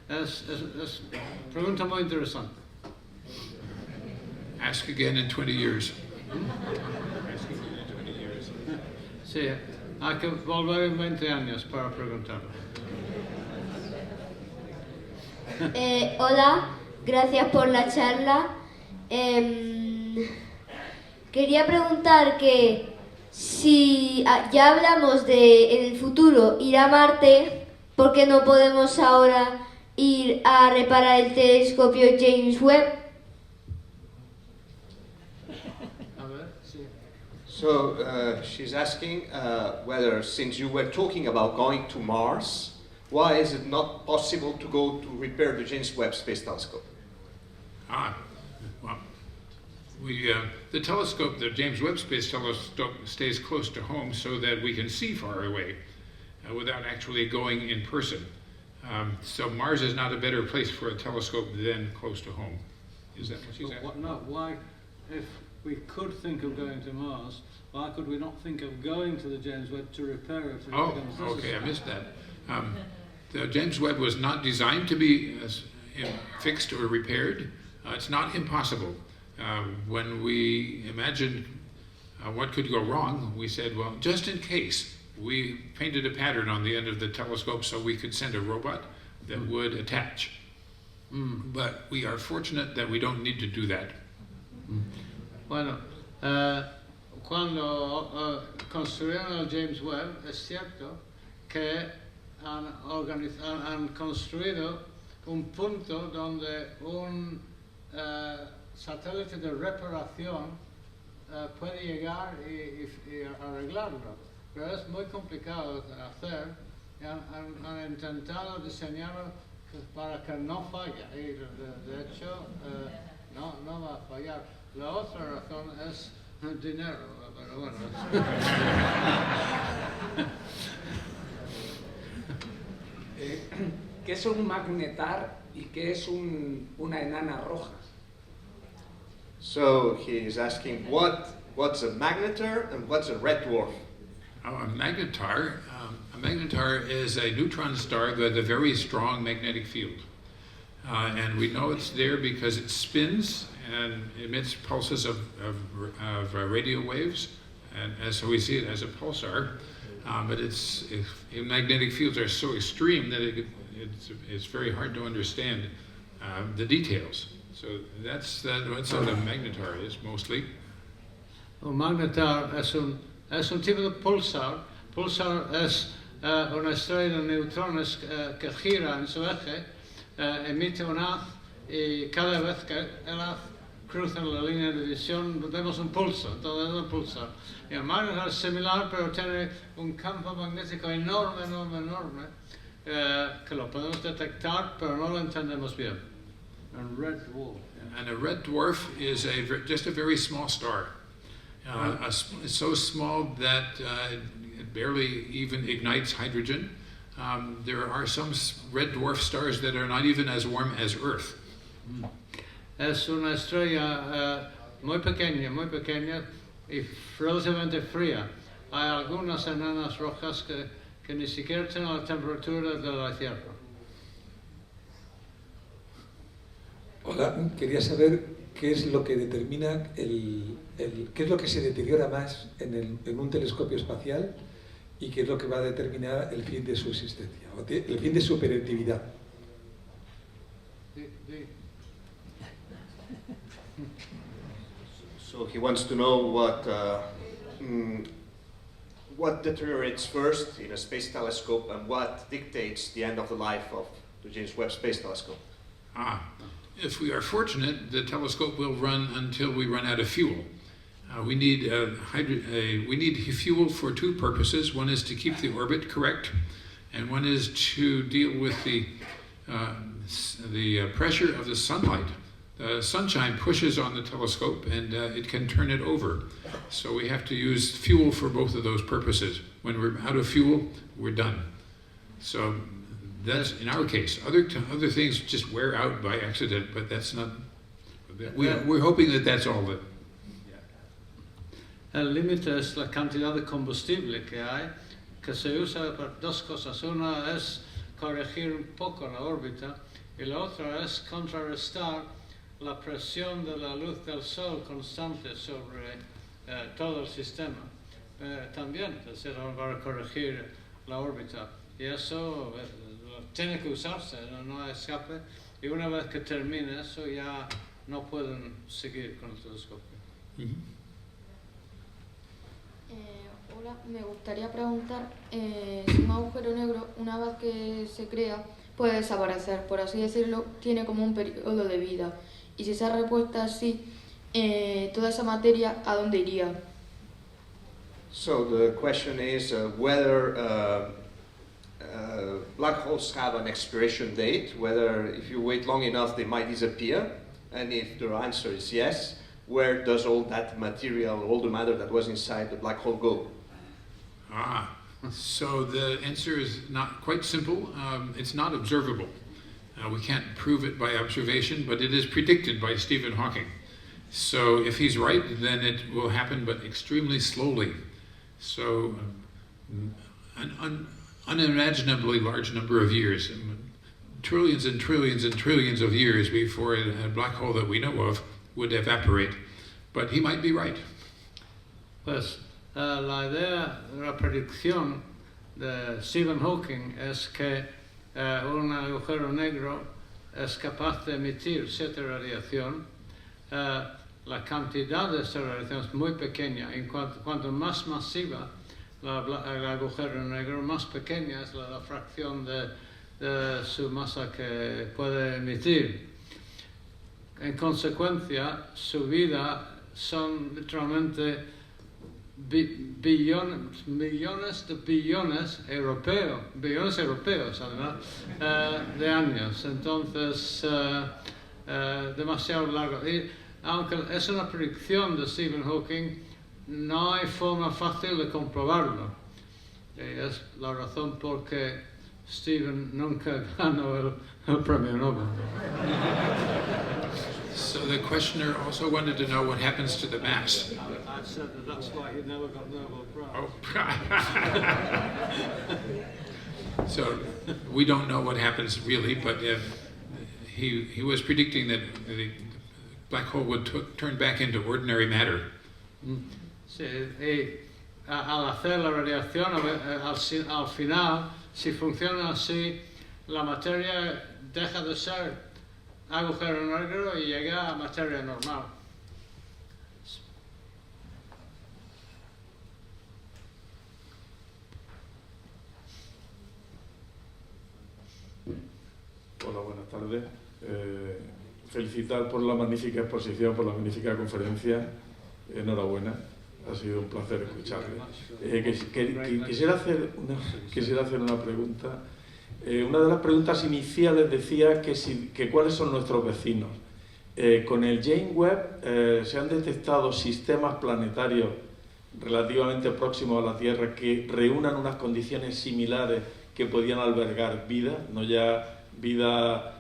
es pregunta muy interesante. Ask again in 20 years. Sí, hay que volver en 20 años para preguntarlo. Hola, gracias por la charla. Quería preguntar que si ya hablamos de en el futuro ir a Marte, ¿por qué no podemos ahora ir a reparar el telescopio James Webb? So she's asking whether, since you were talking about going to Mars, why is it not possible to go to repair the James Webb Space Telescope? Well, the telescope, the James Webb Space Telescope, stays close to home so that we can see far away without actually going in person. So Mars is not a better place for a telescope than close to home. Is that what she's asking? Why, if we could think of going to Mars, why could we not think of going to the James Webb to repair it? Oh, okay, I missed that. The James Webb was not designed to be fixed or repaired. It's not impossible. When we imagined what could go wrong, we said, well, just in case, we painted a pattern on the end of the telescope so we could send a robot that would attach. But we are fortunate that we don't need to do that. Bueno, cuando construyeron el James Webb, es cierto que han construido un punto donde un satélite de reparación puede llegar y arreglarlo, pero es muy complicado de hacer. Han intentado diseñarlo para que no falle y de hecho no va a fallar. La otra razón es dinero, pero bueno. ¿Qué es un magnetar y qué es una enana roja? So he is asking what's a magnetar and what's a red dwarf? A magnetar is a neutron star with a very strong magnetic field. And we know it's there because it spins and emits pulses of radio waves, and so we see it as a pulsar. but magnetic fields are so extreme that it's very hard to understand the details. So that's what a magnetar is mostly. Un magnetar es un tipo de pulsar. Pulsar es una estrella de neutrones que gira en su eje, emite un haz y cada vez que el haz cruza la línea de visión vemos un pulso, entonces es un pulsar. Y el magnetar es similar, pero tiene un campo magnético enorme, que lo podemos detectar, pero no lo entendemos bien. And a red dwarf is just a very small star. It's so small that it barely even ignites hydrogen. There are some red dwarf stars that are not even as warm as Earth. Es una estrella muy pequeña y relativamente fría. Hay algunas enanas rojas que ni siquiera tienen la temperatura de la Tierra. Hola, quería saber qué es lo que determina qué es lo que se deteriora más en un telescopio espacial y qué es lo que va a determinar el fin de su existencia, o el fin de su operatividad. So he wants to know what deteriorates first in a space telescope and what dictates the end of the life of the James Webb Space Telescope. If we are fortunate, the telescope will run until we run out of fuel. We need fuel for two purposes. One is to keep the orbit correct, and one is to deal with the pressure of the sunlight. The sunshine pushes on the telescope, and it can turn it over. So we have to use fuel for both of those purposes. When we're out of fuel, we're done. So that's in our case. Other things just wear out by accident, but that's not. We're hoping that that's all that. El límite es la cantidad de combustible que hay, que se usa para dos cosas. Una es corregir un poco la órbita y la otra es contrarrestar la presión de la luz del sol constante sobre todo el sistema. También será para corregir la órbita y eso tiene que usarse, no hay escape, y una vez que termine eso ya no pueden seguir con el telescopio. Hola, me gustaría preguntar si un agujero negro, una vez que se crea, puede desaparecer, por así decirlo, tiene como un periodo de vida. Y si se repuesta así, toda esa materia, ¿a dónde iría? So the question is whether black holes have an expiration date, whether if you wait long enough they might disappear, and if the answer is yes, where does all that material, all the matter that was inside the black hole go? So the answer is not quite simple. It's not observable. We can't prove it by observation, but it is predicted by Stephen Hawking. So if he's right, then it will happen, but extremely slowly. So an unimaginably large number of years, trillions and trillions and trillions of years before a black hole that we know of would evaporate. But he might be right. Pues la idea, la predicción de Stephen Hawking es que un agujero negro es capaz de emitir cierta radiación. La cantidad de esta radiación es muy pequeña. En cuanto más masiva el agujero negro, más pequeña es la fracción de su masa que puede emitir. En consecuencia, su vida son literalmente millones de billones europeos además, de años. Entonces, demasiado largo. Y aunque es una predicción de Stephen Hawking, no hay forma fácil de comprobarlo. Es la razón por que Stephen nunca ganó el Premio Nobel. So the questioner also wanted to know what happens to the mass. I said that's why he never got Nobel Prize. Oh. So we don't know what happens really, but he was predicting that the black hole would turn back into ordinary matter. Sí, y al hacer la radiación, al final, si funciona así, la materia deja de ser agujero negro y llega a materia normal. Hola, buenas tardes. Felicitar por la magnífica exposición, por la magnífica conferencia. Enhorabuena, ha sido un placer escucharle. Quisiera hacer una pregunta. Una de las preguntas iniciales decía que cuáles son nuestros vecinos. Con el James Webb se han detectado sistemas planetarios relativamente próximos a la Tierra que reúnan unas condiciones similares que podían albergar vida, no ya vida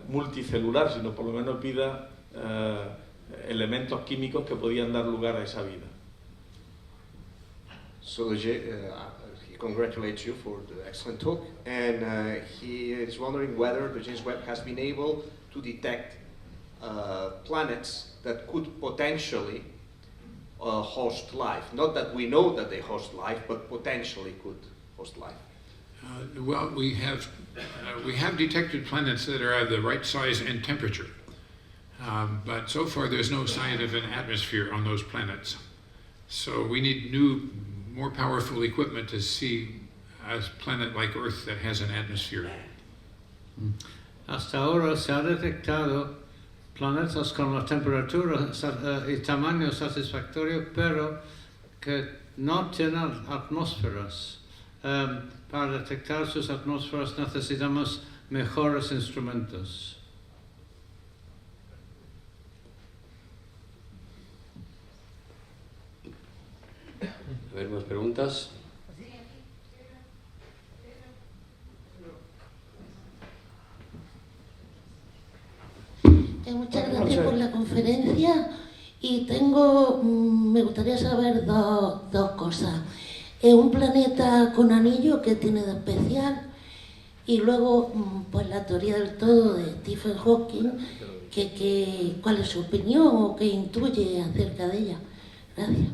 multicelular, sino por lo menos vida, elementos químicos que podían dar lugar a esa vida. So he congratulates you for the excellent talk, and he is wondering whether the James Webb has been able to detect planets that could potentially host life. Not that we know that they host life, but potentially could host life. Well, we have detected planets that are of the right size and temperature, but so far there's no sign of an atmosphere on those planets. So we need new, more powerful equipment to see a planet like Earth that has an atmosphere. Hasta ahora se ha detectado planetas con la temperatura y tamaño satisfactorio, pero que no tienen atmósferas. Para detectar sus atmósferas necesitamos mejores instrumentos. A ver, ¿más preguntas? Muchas gracias por la conferencia y me gustaría saber dos cosas. Un planeta con anillo, ¿qué tiene de especial? Y luego, pues la teoría del todo de Stephen Hawking, ¿cuál es su opinión o qué intuye acerca de ella? Gracias.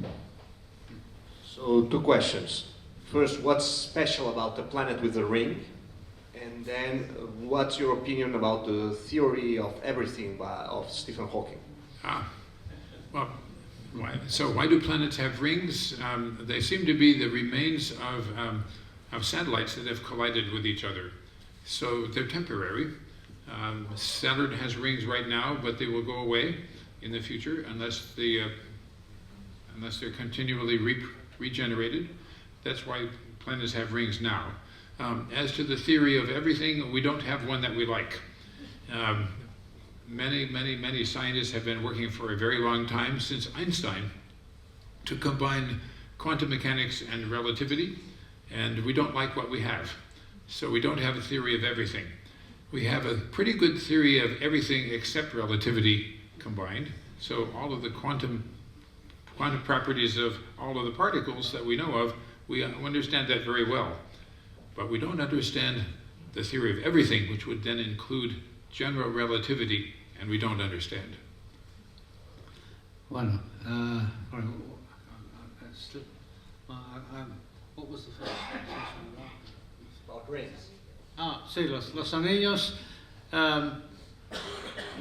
So, two questions. First, what's special about the planet with the ring? And then, what's your opinion about the theory of everything of Stephen Hawking? Well, why do planets have rings? They seem to be the remains of satellites that have collided with each other. So they're temporary. Saturn has rings right now, but they will go away in the future unless they're continually regenerated. That's why planets have rings now. As to the theory of everything, we don't have one that we like. Many scientists have been working for a very long time, since Einstein, to combine quantum mechanics and relativity, and we don't like what we have. So we don't have a theory of everything. We have a pretty good theory of everything except relativity combined. So all of the quantum properties of all of the particles that we know of, we understand that very well. But we don't understand the theory of everything, which would then include general relativity, and we don't understand. Bueno, what was the first question about rings? Sí, los anillos.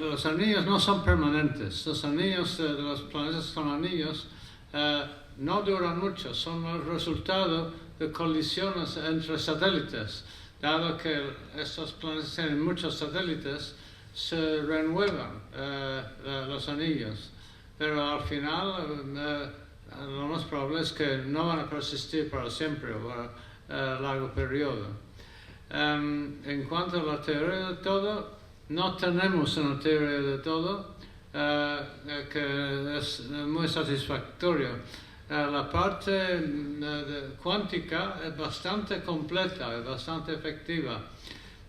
Los anillos no son permanentes. Los anillos de los planetas con anillos no duran mucho. Son el resultado de colisiones entre satélites. Dado que estos planetas tienen muchos satélites, se renuevan los anillos. Pero al final, lo más probable es que no van a persistir para siempre o para largo periodo. En cuanto a la teoría de todo, no tenemos una teoría de todo que es muy satisfactoria. La parte cuántica es bastante completa, es bastante efectiva.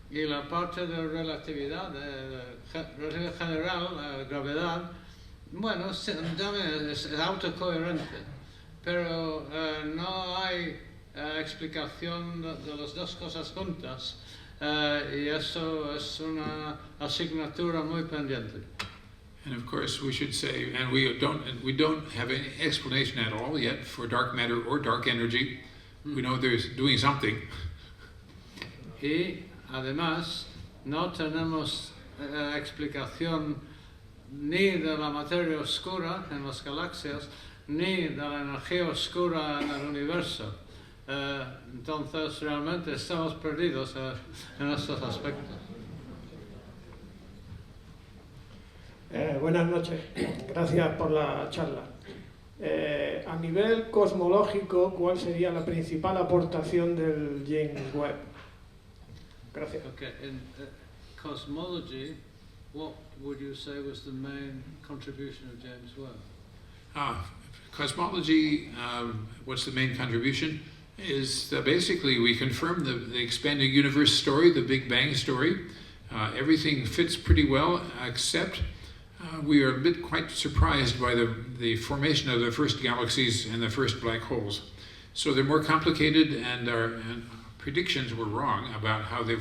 Y la parte de relatividad, relatividad general, gravedad, bueno, es autocoherente, pero no hay explicación de las dos cosas juntas, y eso es una asignatura muy pendiente. And of course, we should say, and we don't have any explanation at all yet for dark matter or dark energy. We know there's doing something. Y además no tenemos explicación ni de la materia oscura en las galaxias, ni de la energía oscura en el universo. Entonces realmente estamos perdidos en estos aspectos. Buenas noches, gracias por la charla. A nivel cosmológico, ¿cuál sería la principal aportación del James Webb? Gracias. Okay, in cosmology, what would you say was the main contribution of James Webb? Cosmology, what's the main contribution? Is basically we confirm the expanding universe story, the Big Bang story. Everything fits pretty well, except we are a bit quite surprised by the formation of the first galaxies and the first black holes. So they're more complicated, and our predictions were wrong about how they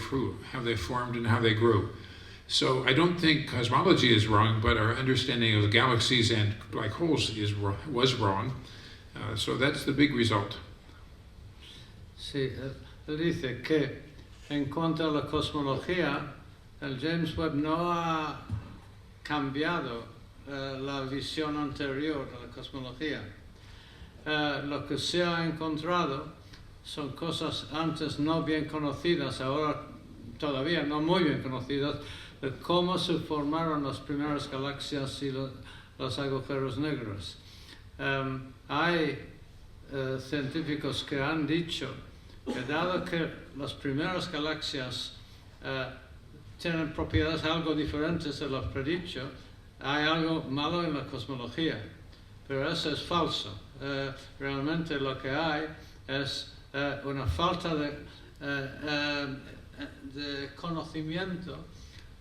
formed and how they grew. So I don't think cosmology is wrong, but our understanding of galaxies and black holes was wrong. So that's the big result. Sí, él dice que en cuanto a la cosmología, el James Webb no ha cambiado la visión anterior de la cosmología. Lo que se ha encontrado son cosas antes no bien conocidas, ahora todavía no muy bien conocidas, de cómo se formaron las primeras galaxias y los agujeros negros. Hay científicos que han dicho que dado que las primeras galaxias tienen propiedades algo diferentes de los predichos, hay algo malo en la cosmología, pero eso es falso. Realmente lo que hay es una falta de conocimiento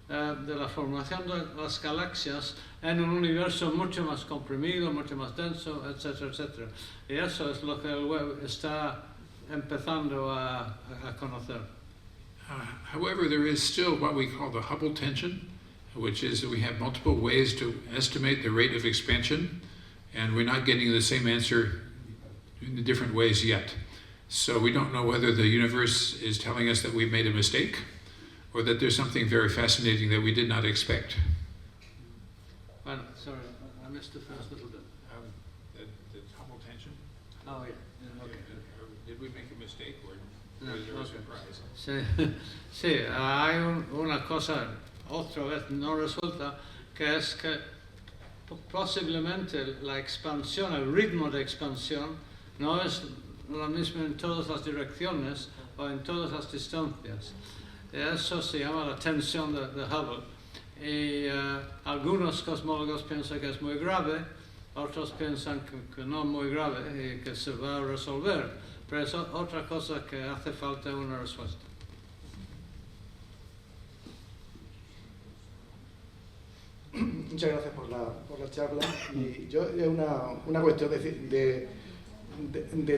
de la formación de las galaxias en un universo mucho más comprimido, mucho más denso, etcétera, etcétera. Y eso es lo que el Webb está empezando a conocer. However, there is still what we call the Hubble tension, which is that we have multiple ways to estimate the rate of expansion, and we're not getting the same answer in the different ways yet. So we don't know whether the universe is telling us that we've made a mistake, or that there's something very fascinating that we did not expect. Well, sorry, I missed the first little bit. The Hubble tension? Oh, yeah. Okay. Did we make a mistake, or was there a surprise? Sí, hay una cosa, otra vez no resulta, que es que posiblemente la expansión, el ritmo de expansión, no es lo mismo en todas las direcciones o en todas las distancias. Eso se llama la tensión de Hubble. Y algunos cosmólogos piensan que es muy grave, otros piensan que no muy grave y que se va a resolver. Pero es otra cosa que hace falta una respuesta. Muchas gracias por la charla. Y yo, una cuestión de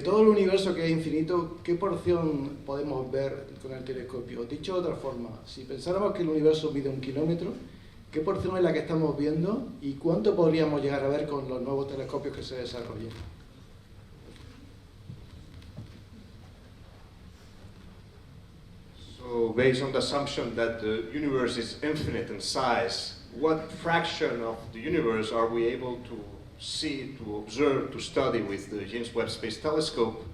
todo el universo que es infinito, ¿qué porción podemos ver con el telescopio? Dicho de otra forma, si pensáramos que el universo mide 1 kilómetro, ¿qué porción es la que estamos viendo y cuánto podríamos llegar a ver con los nuevos telescopios que se desarrollen? So, based on the assumption that the universe is infinite in size, what fraction of the universe are we able to see, to observe, to study with the James Webb Space Telescope,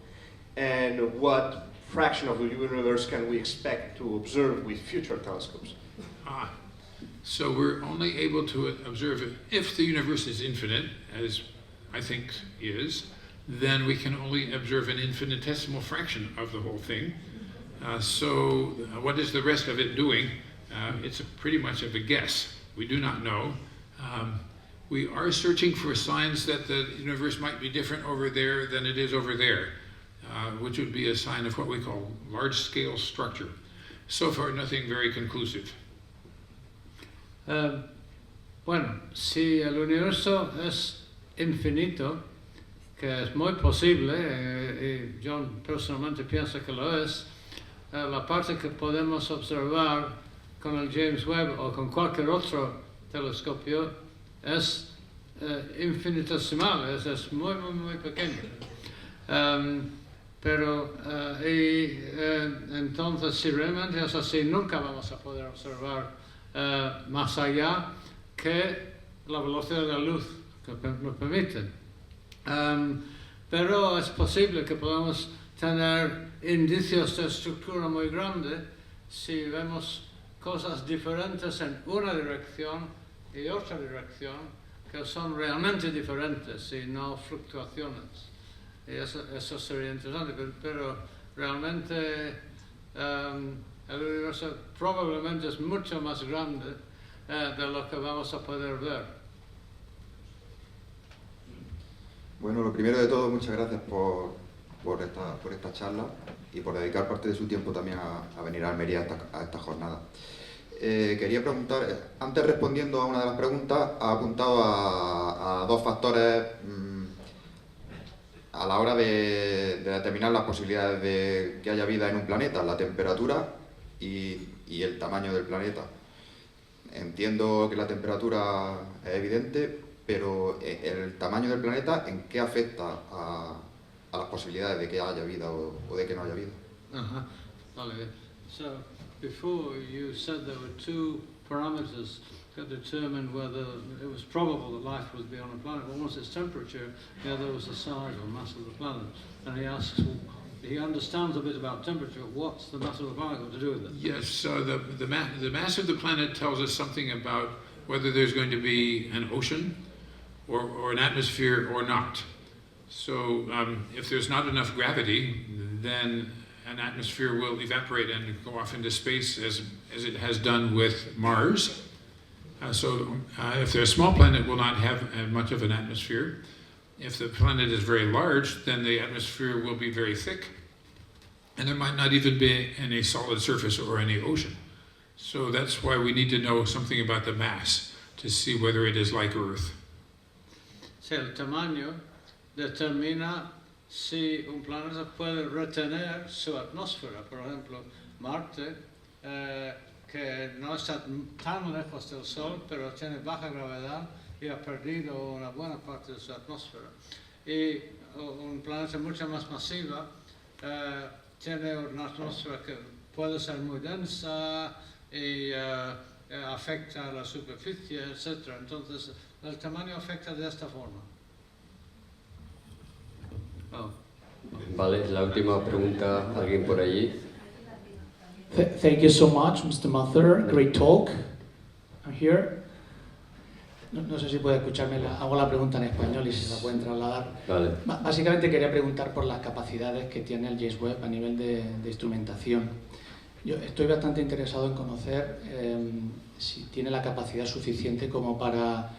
and what fraction of the universe can we expect to observe with future telescopes? So we're only able to observe it if the universe is infinite, as I think is, then we can only observe an infinitesimal fraction of the whole thing. So what is the rest of it doing? It's pretty much of a guess. We do not know. We are searching for signs that the universe might be different over there than it is over there, which would be a sign of what we call large-scale structure. So far, nothing very conclusive. Bueno, si el universo es infinito, que es muy posible, y yo personalmente pienso que lo es, la parte que podemos observar con el James Webb o con cualquier otro telescopio es infinitesimal, es muy, muy, muy pequeño. Entonces, si realmente es así, nunca vamos a poder observar más allá que la velocidad de la luz que nos permite. Pero es posible que podamos tener indicios de estructura muy grande si vemos cosas diferentes en una dirección y otra dirección que son realmente diferentes y no fluctuaciones. Y eso sería interesante, pero realmente el universo probablemente es mucho más grande de lo que vamos a poder ver. Bueno, lo primero de todo, muchas gracias por esta charla y por dedicar parte de su tiempo también a venir a Almería a esta jornada. Quería preguntar, antes respondiendo a una de las preguntas, ha apuntado a dos factores a la hora de determinar las posibilidades de que haya vida en un planeta: la temperatura y el tamaño del planeta. Entiendo que la temperatura es evidente, pero el tamaño del planeta, ¿en qué afecta a las posibilidades de que haya vida o de que no haya vida? Vale. So, before you said there were two parameters that determined whether it was probable that life would be on a planet. One was its temperature, the other was the size or mass of the planet. And he asks, well, he understands a bit about temperature. What's the mass of the planet got to do with it? Yes, so the mass of the planet tells us something about whether there's going to be an ocean or an atmosphere or not. So if there's not enough gravity, then an atmosphere will evaporate and go off into space as it has done with Mars. If they're a small planet, it will not have much of an atmosphere. If the planet is very large, then the atmosphere will be very thick, and there might not even be any solid surface or any ocean. So that's why we need to know something about the mass to see whether it is like Earth. Sí, el tamaño determina si un planeta puede retener su atmósfera. Por ejemplo, Marte, que no está tan lejos del Sol, pero tiene baja gravedad y ha perdido una buena parte de su atmósfera. Y un planeta mucho más masivo tiene una atmósfera que puede ser muy densa y afecta a la superficie, etc. Entonces, el tamaño afecta de esta forma. Vale, la última pregunta, ¿alguien por allí? Thank you so much, Mr. Mather. Great talk. I'm here. No sé si puede escucharme, hago la pregunta en español y si se la pueden trasladar. Vale. Básicamente quería preguntar por las capacidades que tiene el James Webb a nivel de instrumentación. Yo estoy bastante interesado en conocer si tiene la capacidad suficiente como para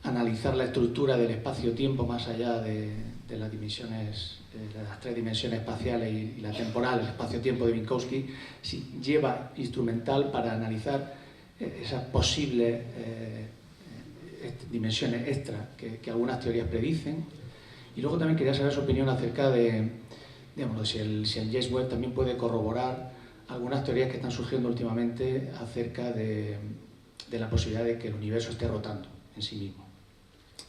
analizar la estructura del espacio-tiempo más allá de las dimensiones, de las tres dimensiones espaciales y la temporal, el espacio-tiempo de Minkowski, si lleva instrumental para analizar esas posibles dimensiones extra que algunas teorías predicen. Y luego también quería saber su opinión acerca de, digamos, si el James Webb también puede corroborar algunas teorías que están surgiendo últimamente acerca de la posibilidad de que el universo esté rotando en sí mismo.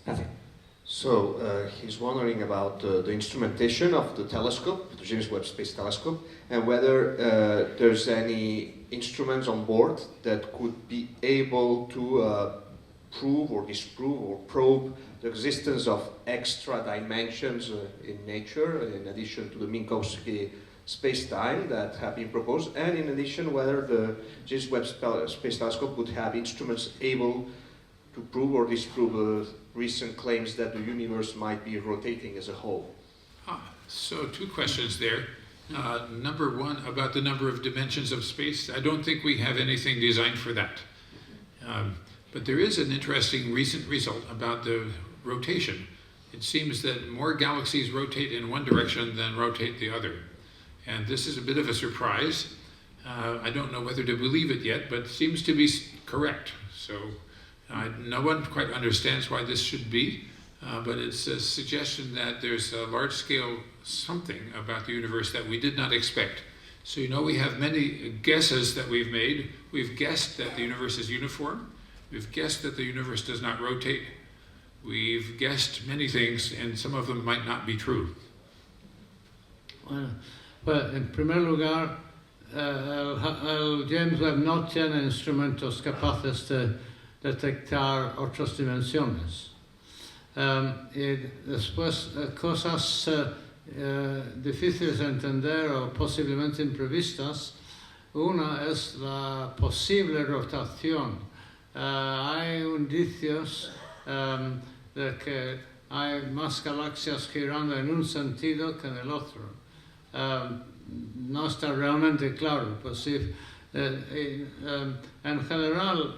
Gracias. So he's wondering about the instrumentation of the telescope, the James Webb Space Telescope, and whether there's any instruments on board that could be able to prove or disprove or probe the existence of extra dimensions in nature, in addition to the Minkowski space-time that have been proposed, and in addition whether the James Webb Space Telescope would have instruments able to prove or disprove recent claims that the universe might be rotating as a whole. So two questions there. Number one, about the number of dimensions of space. I don't think we have anything designed for that. But there is an interesting recent result about the rotation. It seems that more galaxies rotate in one direction than rotate the other. And this is a bit of a surprise. I don't know whether to believe it yet, but it seems to be correct. So no one quite understands why this should be, but it's a suggestion that there's a large-scale something about the universe that we did not expect. So we have many guesses that we've made. We've guessed that the universe is uniform. We've guessed that the universe does not rotate we've guessed many things, and some of them might not be true. Bueno, pues en primer lugar, el James Webb no tiene instrumentos capaces de detectar otras dimensiones. Y después, cosas difíciles de entender o posiblemente imprevistas. Una es la posible rotación. Hay indicios de que hay más galaxias girando en un sentido que en el otro. No está realmente claro, pues sí, en general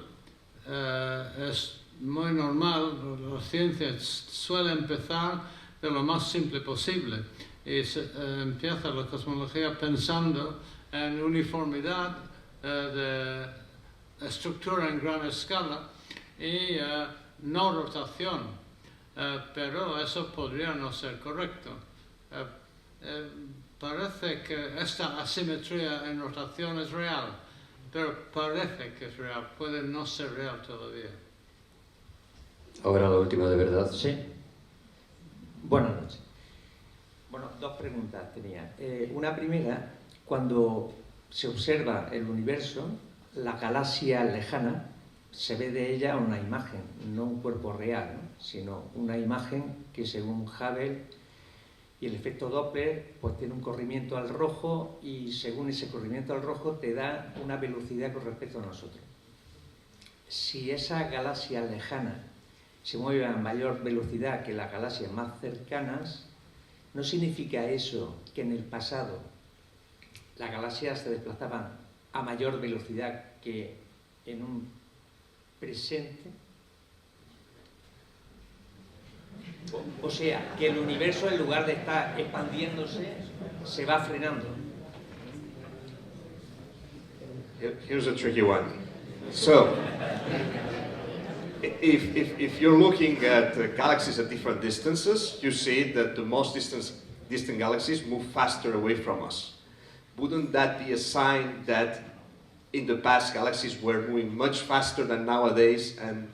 es muy normal, la ciencia suele empezar de lo más simple posible y empieza la cosmología pensando en uniformidad de estructura en gran escala y no rotación, pero eso podría no ser correcto. Parece que esta asimetría en rotación es real, pero parece que es real, puede no ser real todavía. Ahora la última de verdad. Sí. Buenas noches. Bueno, dos preguntas tenía. Una primera, cuando se observa el universo, la galaxia lejana, se ve de ella una imagen, no un cuerpo real, ¿no? Sino una imagen que según Hubble y el efecto Doppler, pues tiene un corrimiento al rojo y según ese corrimiento al rojo te da una velocidad con respecto a nosotros. Si esa galaxia lejana se mueve a mayor velocidad que las galaxias más cercanas, ¿no significa eso que en el pasado las galaxias se desplazaban a mayor velocidad que en un presente? O sea, que el universo en lugar de estar expandiéndose, se va frenando. Here's a tricky one. So, if you're looking at galaxies at different distances, you see that the most distant galaxies move faster away from us. Wouldn't that be a sign that in the past galaxies were moving much faster than nowadays, and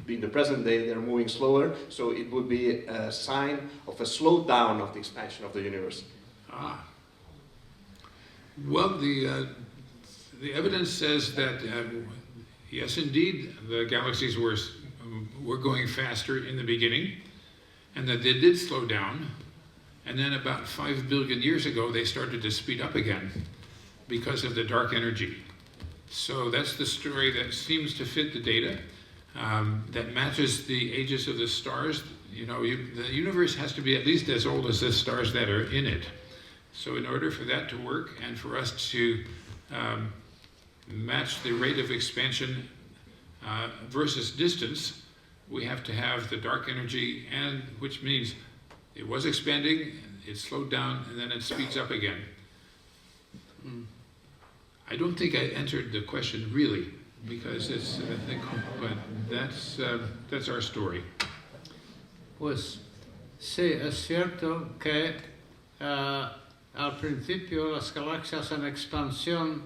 in the present day they're moving slower, so it would be a sign of a slowdown of the expansion of the universe? Well, the evidence says that yes, indeed, the galaxies were going faster in the beginning, and that they did slow down, and then about 5 billion years ago they started to speed up again because of the dark energy. So that's the story that seems to fit the data. That matches the ages of the stars. You know, the universe has to be at least as old as the stars that are in it. So in order for that to work and for us to match the rate of expansion versus distance, we have to have the dark energy, and which means it was expanding, it slowed down, and then it speeds up again. I don't think I answered the question really, because it's, but that's our story. Pues sí, es cierto que al principio las galaxias en expansión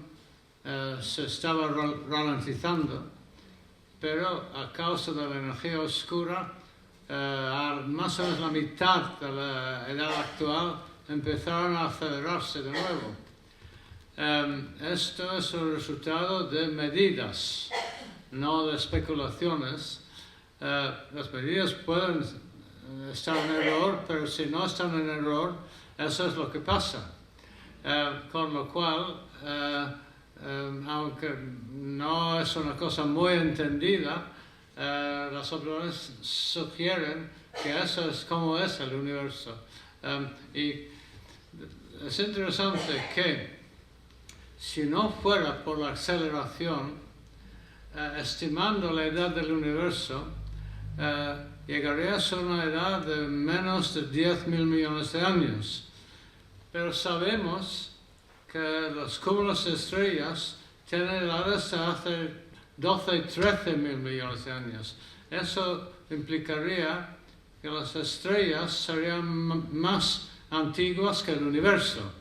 se estaban ralentizando, pero a causa de la energía oscura, más o menos la mitad de la edad actual empezaron a acelerarse de nuevo. Esto es el resultado de medidas, no de especulaciones. Las medidas pueden estar en error, pero si no están en error, eso es lo que pasa. Con lo cual, aunque no es una cosa muy entendida, las observaciones sugieren que eso es como es el universo. Y es interesante que si no fuera por la aceleración, estimando la edad del universo, llegarías a una edad de menos de 10.000 millones de años. Pero sabemos que los cúmulos de estrellas tienen edades de hace 12 y 13.000 millones de años. Eso implicaría que las estrellas serían más antiguas que el universo.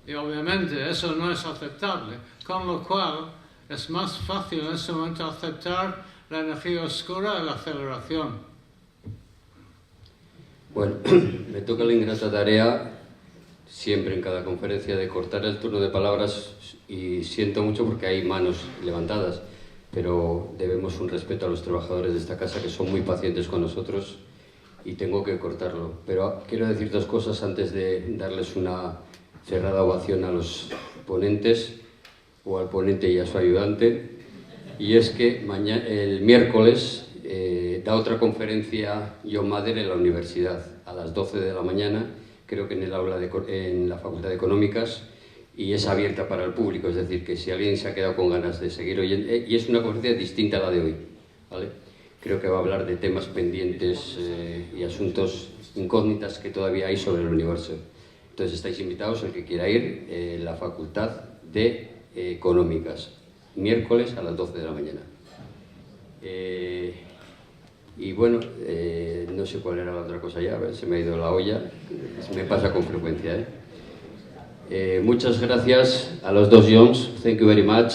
Y obviamente eso no es aceptable, con lo cual es más fácil en este momento aceptar la energía oscura y la aceleración. Bueno, me toca la ingrata tarea, siempre en cada conferencia, de cortar el turno de palabras, y siento mucho porque hay manos levantadas, pero debemos un respeto a los trabajadores de esta casa que son muy pacientes con nosotros y tengo que cortarlo. Pero quiero decir dos cosas antes de darles una cerrada ovación a los ponentes, o al ponente y a su ayudante, y es que el miércoles da otra conferencia John Mather en la universidad a las 12 de la mañana, creo que en el aula en la Facultad de Económicas, y es abierta para el público, es decir, que si alguien se ha quedado con ganas de seguir oyendo, y es una conferencia distinta a la de hoy, ¿vale? Creo que va a hablar de temas pendientes y asuntos incógnitas que todavía hay sobre el universo. Entonces estáis invitados, el que quiera ir, la Facultad de Económicas, miércoles a las 12 de la mañana. Y bueno, no sé cuál era la otra cosa ya, se me ha ido la olla, me pasa con frecuencia. Muchas gracias a los dos Johns, thank you very much,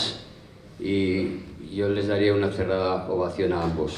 y yo les daría una cerrada ovación a ambos.